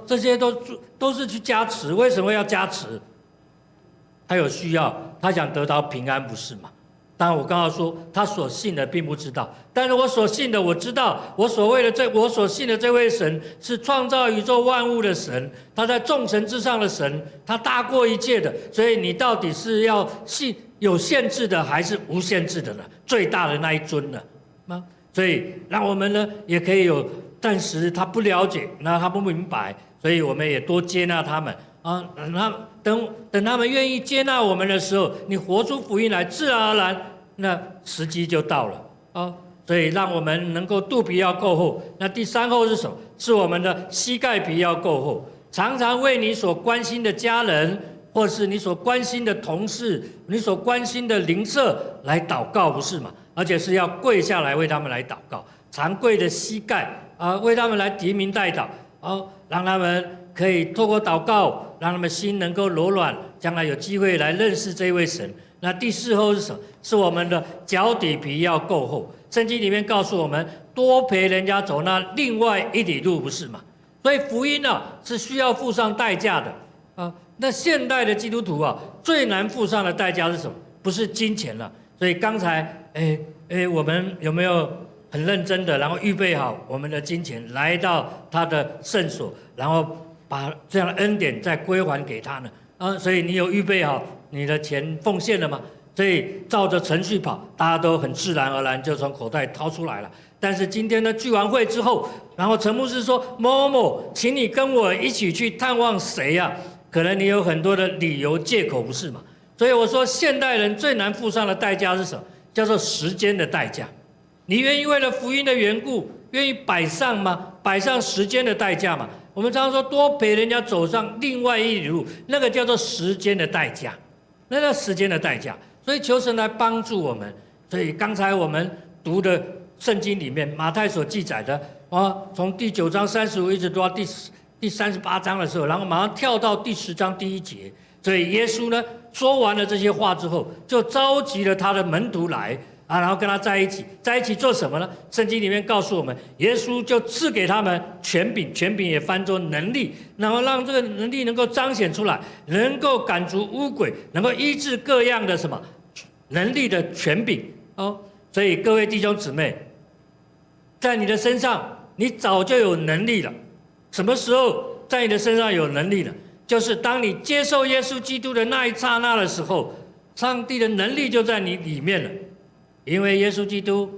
这些都是去加持。为什么要加持？他有需要，他想得到平安，不是吗？当然我刚刚说他所信的并不知道，但是我所信的我知道，我所信的这位神是创造宇宙万物的神，他在众神之上的神，他大过一切的。所以你到底是要信有限制的还是无限制的呢？最大的那一尊呢所以让我们呢也可以有，暂时他不了解，那他不明白，所以我们也多接纳他们等他们愿意接纳我们的时候，你活出福音来，自然而然那时机就到了所以让我们能够肚皮要够厚。那第3厚是什么？是我们的膝盖皮要够厚，常常为你所关心的家人，或是你所关心的同事，你所关心的邻舍来祷告，不是吗？而且是要跪下来为他们来祷告，常跪的膝盖为他们来提名代祷让他们可以透过祷告，让他们心能够柔软，将来有机会来认识这位神。那第4厚是什么？是我们的脚底皮要够厚。圣经里面告诉我们，多陪人家走那另外1里路，不是吗？所以福音是需要付上代价的那现代的基督徒最难付上的代价是什么？不是金钱了。所以刚才我们有没有很认真的，然后预备好我们的金钱，来到他的圣所，然后把这样的恩典再归还给他呢？所以你有预备好你的钱奉献了吗？所以照着程序跑，大家都很自然而然就从口袋掏出来了。但是今天呢，聚完会之后，然后陈牧师说：“某某某，请你跟我一起去探望谁呀？”可能你有很多的理由借口，不是吗？所以我说，现代人最难付上的代价是什么？叫做时间的代价。你愿意为了福音的缘故，愿意摆上吗？摆上时间的代价吗？我们常常说，多陪人家走上另外1里路，那个叫做时间的代价，那叫时间的代价。所以求神来帮助我们。所以刚才我们读的圣经里面，马太所记载的从第9章35一直读到第38章的时候，然后马上跳到第10章第1节。所以耶稣呢说完了这些话之后，就召集了他的门徒来然后跟他在一起做什么呢？圣经里面告诉我们，耶稣就赐给他们权柄，权柄也翻作能力，然后让这个能力能够彰显出来，能够赶逐污鬼，能够医治各样的什么能力的权柄所以各位弟兄姊妹，在你的身上你早就有能力了。什么时候在你的身上有能力了？就是当你接受耶稣基督的那一刹那的时候，上帝的能力就在你里面了。因为耶稣基督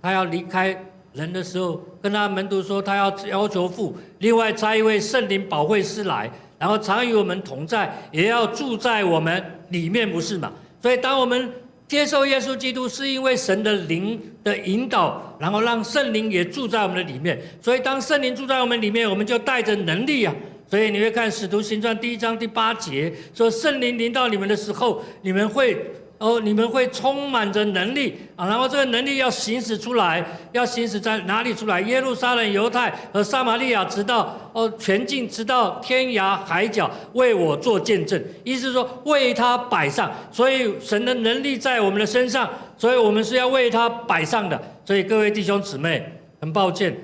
他要离开人的时候，跟他门徒说，他要求父另外差一位圣灵保惠师来，然后常与我们同在，也要住在我们里面，不是吗？所以当我们接受耶稣基督，是因为神的灵的引导，然后让圣灵也住在我们的里面。所以当圣灵住在我们里面，我们就带着能力所以你会看使徒行传第1章第8节说，圣灵临到你们的时候，你们会你们会充满着能力啊，然后这个能力要行使出来，要行使在哪里出来？耶路撒冷、犹太和撒玛利亚，直到全境，直到天涯海角，为我做见证。意思是说，为他摆上。所以神的能力在我们的身上，所以我们是要为他摆上的。所以各位弟兄姊妹，很抱歉，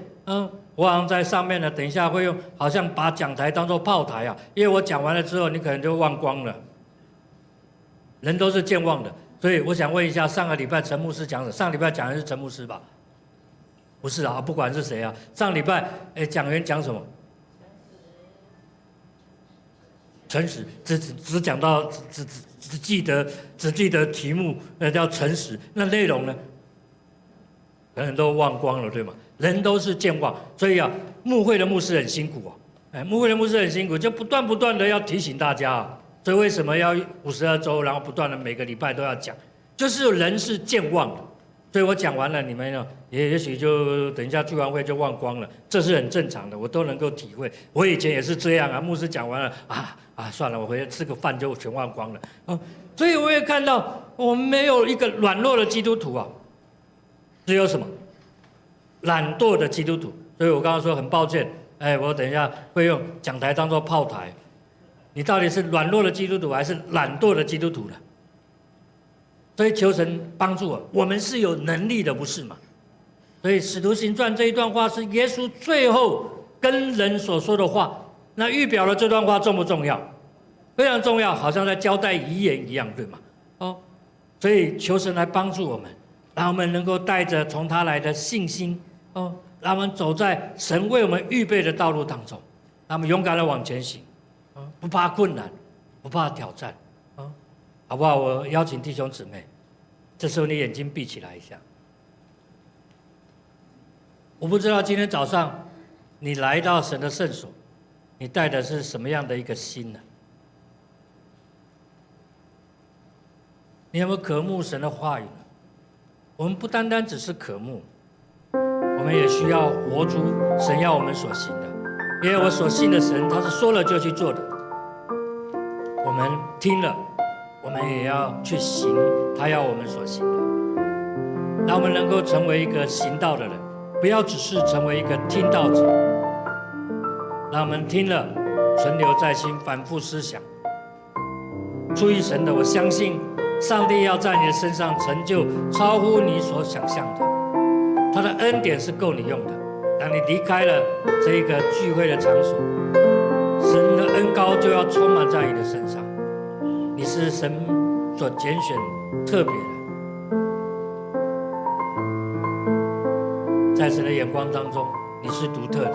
我好像在上面呢，等一下会用，好像把讲台当作炮台啊，因为我讲完了之后，你可能就忘光了。人都是健忘的，所以我想问一下，上个礼拜陈牧师讲什么？上礼拜讲的是陈牧师吧？不是啊，不管是谁啊。上礼拜讲员讲什么？诚实，只讲到只记得题目，叫诚实。那内容呢？可能都忘光了，对吗？人都是健忘，所以啊，牧会的牧师很辛苦啊。牧会的牧师很辛苦，就不断的要提醒大家啊。所以为什么要52周，然后不断的每个礼拜都要讲，就是人是健忘的。所以我讲完了，你们呢也许就等一下聚完会就忘光了，这是很正常的，我都能够体会。我以前也是这样啊，牧师讲完了算了，我回去吃个饭就全忘光了所以我也看到我们没有一个软弱的基督徒啊，只有什么懒惰的基督徒。所以我刚刚说很抱歉，我等一下会用讲台当作炮台。你到底是软弱的基督徒还是懒惰的基督徒呢？所以求神帮助我们是有能力的，不是吗？所以《使徒行传》这一段话是耶稣最后跟人所说的话，那预表了这段话重不重要？非常重要，好像在交代遗言一样，对吗？所以求神来帮助我们，让我们能够带着从他来的信心让我们走在神为我们预备的道路当中，让我们勇敢的往前行。不怕困难，不怕挑战，好不好？我邀请弟兄姊妹，这时候你眼睛闭起来一下。我不知道今天早上你来到神的圣所，你带的是什么样的一个心呢？你有没有渴慕神的话语呢？我们不单单只是渴慕，我们也需要活出神要我们所行的。因为我所信的神，他是说了就去做的。我们听了，我们也要去行他要我们所行的。让我们能够成为一个行道的人，不要只是成为一个听道者。让我们听了，存留在心，反复思想。出于神的，我相信上帝要在你的身上成就超乎你所想象的。他的恩典是够你用的。当你离开了这个聚会的场所，神的恩膏就要充满在你的身上。你是神所拣选特别的，在神的眼光当中，你是独特的。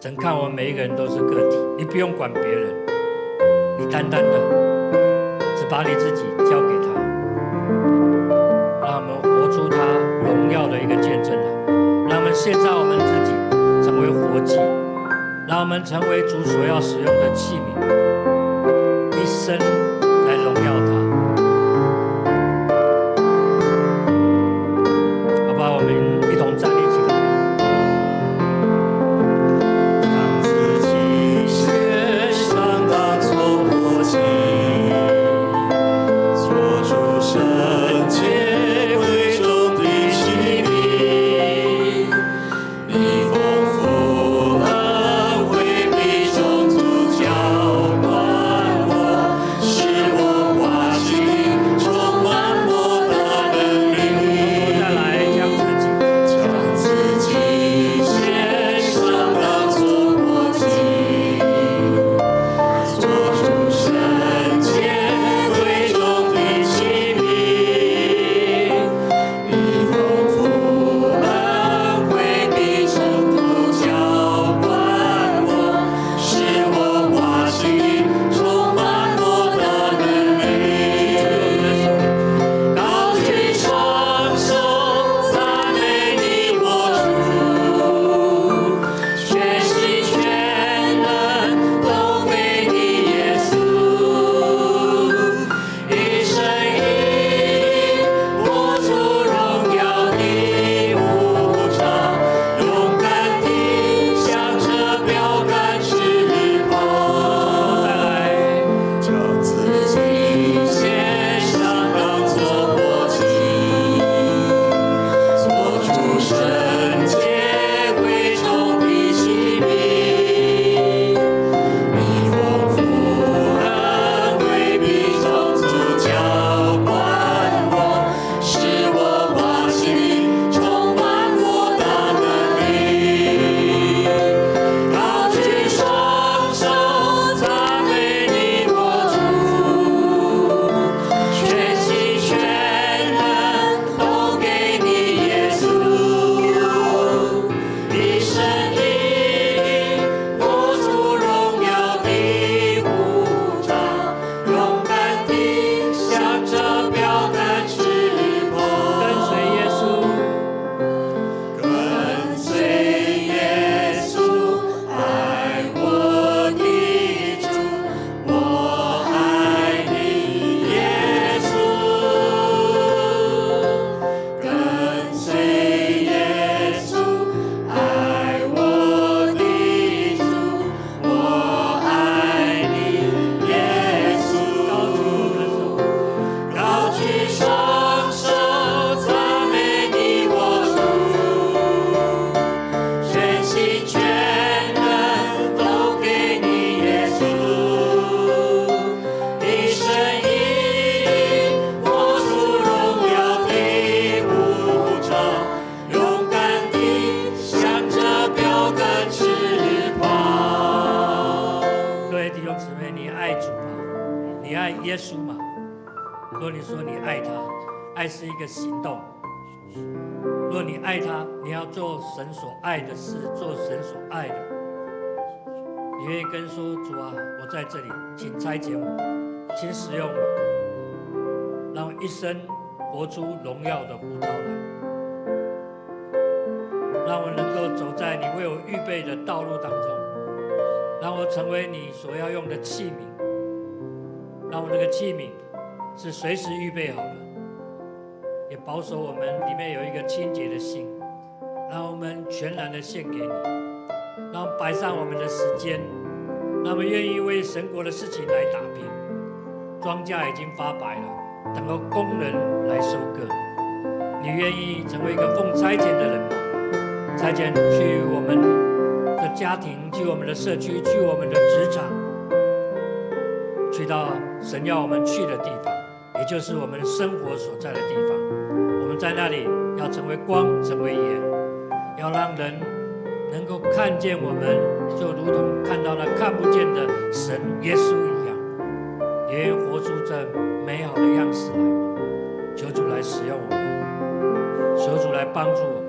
神看我们每一个人都是个体，你不用管别人，你单单的只把你自己交给他，让我们活出他荣耀的一个见证来。让我们献上我们自己，成为活祭，让我们成为主所要使用的器皿，一生来荣耀他。好吧，我们一同站立起来。让自己献上当作活祭，做主圣洁贵重的器皿，你丰富恩惠比种族浇灌我，使我完爱耶稣吗？若你说你爱他，爱是一个行动。若你爱他，你要做神所爱的事，做神所爱的。你愿意跟说主啊，我在这里，请差遣我，请使用我，让我一生活出荣耀的呼召来，让我能够走在你为我预备的道路当中，让我成为你所要用的器皿，让我那个器皿是随时预备好的，也保守我们里面有一个清洁的心，让我们全然的献给你，让我们摆上我们的时间，让我们愿意为神国的事情来打拼。庄稼已经发白了，等候工人来收割。你愿意成为一个奉差遣的人吗？差遣去我们的家庭，去我们的社区，去我们的职场，去到神要我们去的地方，也就是我们生活所在的地方。我们在那里要成为光，成为盐，要让人能够看见我们，就如同看到那看不见的神耶稣一样，也愿活出这美好的样式来吗？求主来使用我们，求主来帮助我们。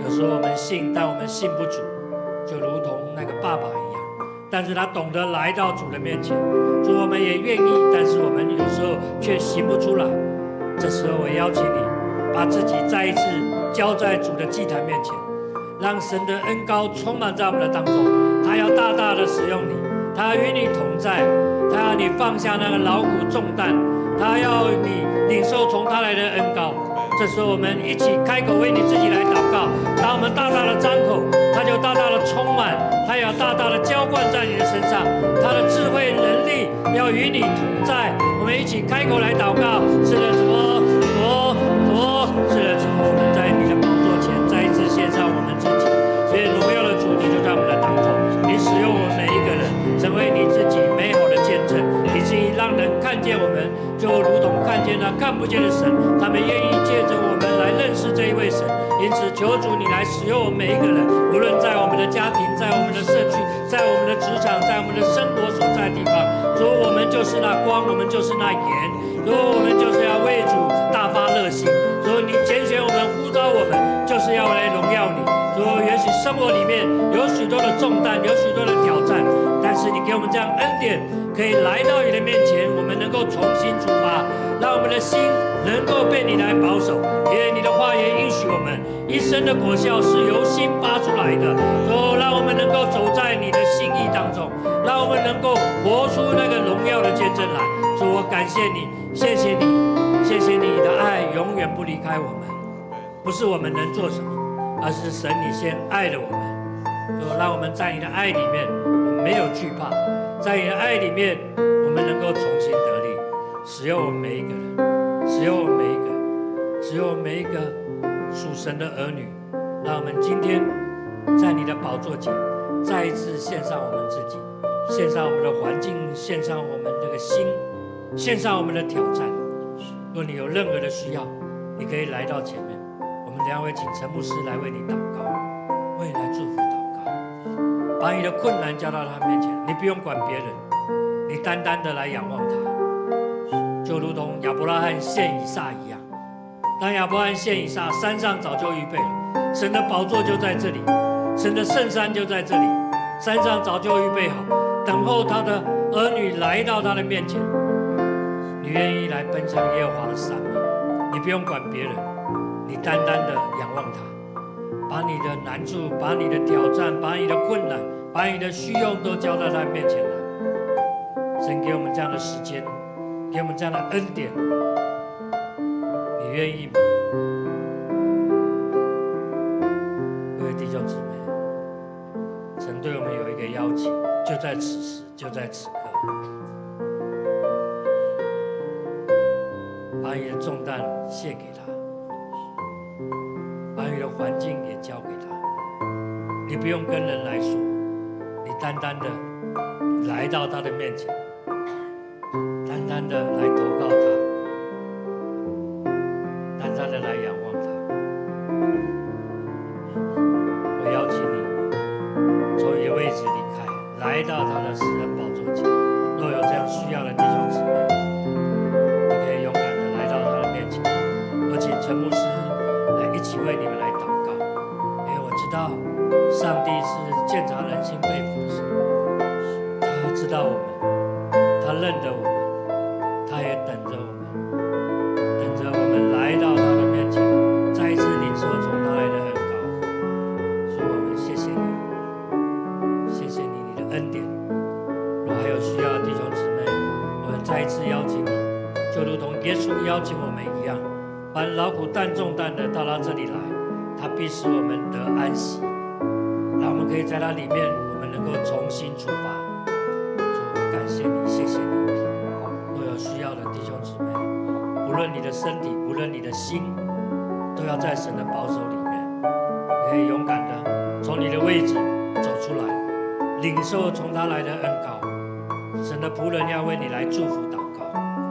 有时候我们信，但我们信不主，就如同那个爸爸一样，但是他懂得来到主的面前。主，我们也愿意，但是我们有时候却行不出来。这时候我邀请你，把自己再一次交在主的祭坛面前，让神的恩膏充满在我们的当中。他要大大的使用你，他要与你同在，他要你放下那个劳苦重担，他要你领受从他来的恩膏。这时候我们一起开口为你自己来祷告。当我们大大的张口，他就大大的充满，他要大大的浇灌在你的身上，他的智慧能力要与你同在。我们一起开口来祷告。是的，主，是的，主，我们在你的宝座前再一次献上我们自己。愿荣耀的主，你就在我们的当中，你使用我们每一个人，成为你自己美好的见证，以至于让人看见我们，就如同看见那看不见的神，他们愿意借着我们来认识这一位神。因此，求主你来使用我们每一个人，无论在我们的家庭，在我们的社区，在我们的职场，在我们的生活所在的地方。主，我们就是那光，我们就是那盐。主，我们就是要为主大发热心。主，你拣选我们，呼召我们，就是要来荣耀你。主，也许生活里面有许多的重担，有许多的挑战，但是你给我们这样恩典，可以来到你的面前，我们能够重新出发，让我们的心能够被你来保守。因为你的话也允许我们一生的果效是由心发出来的。主，让我们能够走在你的心意当中，让我们能够活出那个荣耀的见证来。主，我感谢你，谢谢你，谢谢你的爱永远不离开我们。不是我们能做什么，而是神你先爱了我们。主，让我们在你的爱里面，我们没有惧怕，在你的爱里面，我们能够重新得力。使用我们每一个人，使用我们每一个人，使用我们每一个属神的儿女，让我们今天在你的宝座前再一次献上我们自己，献上我们的环境，献上我们这个心，献上我们的挑战。若你有任何的需要，你可以来到前面，我们两位请陈牧师来为你祷告，为你来祝福祷告，把你的困难交到他面前，你不用管别人，你单单的来仰望他，就如同亚伯拉罕献以撒一样。当亚伯拉罕献以撒，山上早就预备了，神的宝座就在这里，神的圣山就在这里，山上早就预备好，等候他的儿女来到他的面前。你愿意来奔向耶和华的山吗？你不用管别人，你单单的仰望他，把你的难处，把你的挑战，把你的困难，把你的需用都交到他面前来。神给我们这样的时间，给我们这样的恩典，你愿意吗？各位弟兄姊妹，神对我们有一个邀请，就在此时，就在此刻，把你的重担卸给他，把你的环境也交给他。你不用跟人来说，你单单的来到他的面前，单单的来投靠他，单单的来仰望他。我邀请你从你的位置离开，来到他的施恩宝座前。若有这样需要的弟兄姊妹，你可以勇敢的来到他的面前。我请陈牧师来一起为你们来祷告，因为我知道上帝是鉴察人心肺腑的神，他知道我们，他认得我们，他也等着我们，等着我们来到他的面前，再一次领受从他来的恩膏。所以我们谢谢你，谢谢你的恩典。若还有需要的弟兄姊妹，我们再一次邀请你，就如同耶稣邀请我们一样，凡劳苦担重担的到他这里来，他必使我们得安息。让我们可以在他里面，我们能够重新出发。所以我们感谢你，谢谢你。若有需要的弟兄姊妹，无论你的身体，无论你的心，都要在神的保守里面。你可以勇敢的从你的位置走出来，领受从他来的恩膏。神的仆人要为你来祝福祷告。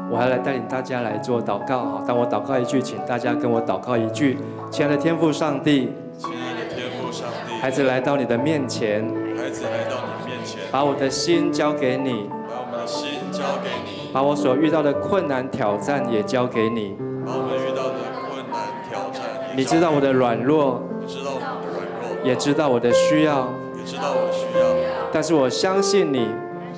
我还来带领大家来做祷告哈。当我祷告一句，请大家跟我祷告一句。亲爱的天父上帝，亲爱的天父上帝，孩子来到你的面前，孩子来到你的面前，把我的心交给你，把我们的心交给你，把我所遇到的困难挑战也交给你。把我们遇到的困难挑战也交给你知道我的软弱，你知道我们的软弱，也知道我的需要，也知道我的需要，但是我相信你，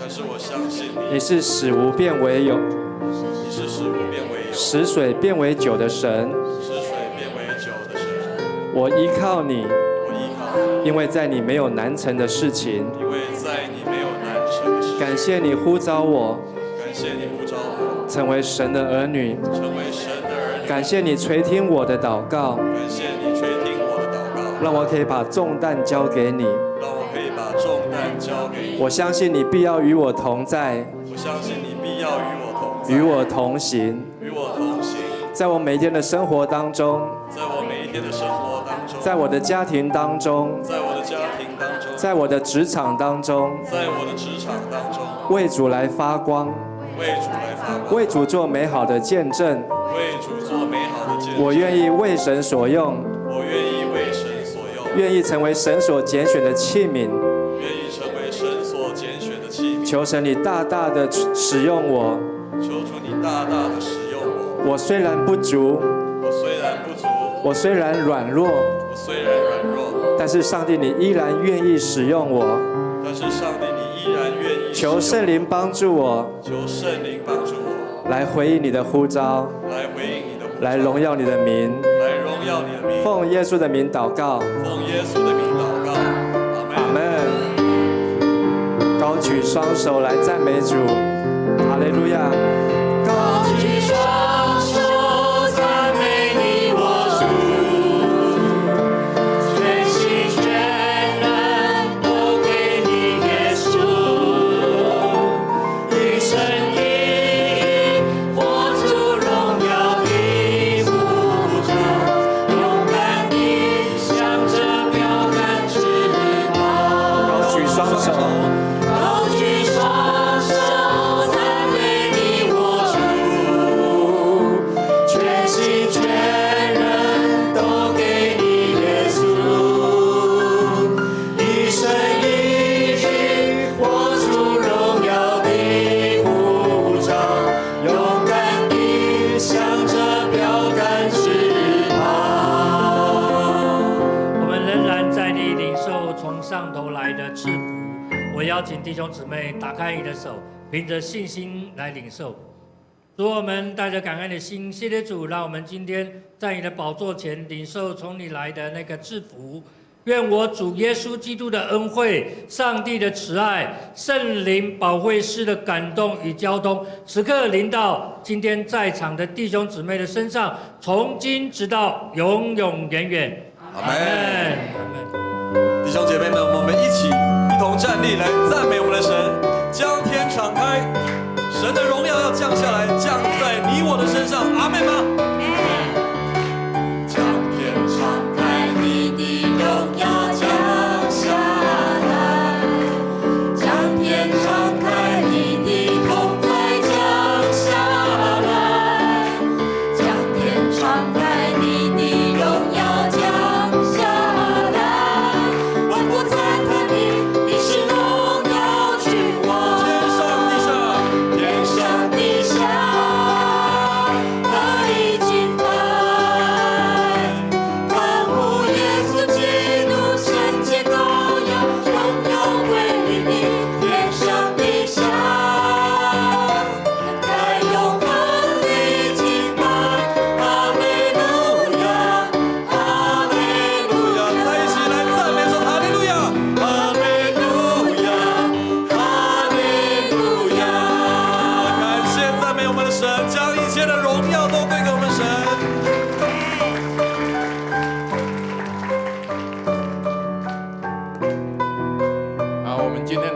但是我相信你是使无变为有，你是使无变为有，使水变为酒的神。使水变为酒的神。我依靠你，我依靠你，因为在你没有难成的事情。因为在你没有难成的事。感谢你呼召我，感谢你呼召我成为神的儿女。成为神的儿女。感谢你垂听我的祷告，感谢你垂听我的祷告，让我可以把重担交给你。让我可以把重担交给你。我相信你必要与我同在，我相信你必要与我同在，与我同行。与我同行，在我每一天的生活当中，在我每一天的生活当中，在我的家庭当中，在我的家庭当中，在我的职场当中，在我的职场当中，为主来发光，为主来发光，为主做美好的见证。为主做美好的见证。我愿意为神所用，我愿意为神所用，愿意成为神所拣选的器皿。愿意成为神所拣选的器皿。求神你大大的使用我。求主你大大的使用我。我虽然不足，我虽然不足，我虽然软弱，我虽然软弱，但是上帝你依然愿意使用我。但是上帝你依然愿意使用我。求圣灵帮助我，求圣灵帮助我，来回应你的呼召，来回应你的呼召，来荣耀你的名。来荣耀你的名。奉耶稣的名祷告，奉耶稣的名祷告，阿阿门。高举双手来赞美主，哈利路亚。高举双手赞美你我主，全心全人都给你耶稣，一生一活出荣耀的护照，勇敢地向着标杆直跑。高举双手。高举双手，赞美你我主，全心全人都给你耶稣，一生一世活出荣耀的护照，勇敢地向着标杆直跑。我们仍然在你领受从上头来的赐福。我邀请弟兄姊妹打开你的手，凭着信心来领受。主，我们带着感恩的心，谢谢主，让我们今天在你的宝座前领受从你来的那个赐福。愿我主耶稣基督的恩惠、上帝的慈爱、圣灵保惠师的感动与交通，时刻临到今天在场的弟兄姊妹的身上，从今直到永永远远。阿门。阿门。弟兄姐妹们，我们一同站立来赞美我们的神，将天敞开，神的荣耀要降下来，降在你我的身上，阿门吗？将天敞开，你的荣耀降下来，将天敞开，你的同在降下来，将天敞开，你的荣耀降下来，万国赞叹你，你是荣耀君王，天上地下。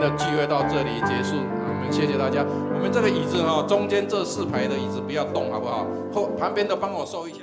的聚会到这里结束，我们谢谢大家。我们这个椅子哈，中间这4排的椅子不要动，好不好？旁边的帮我收一下。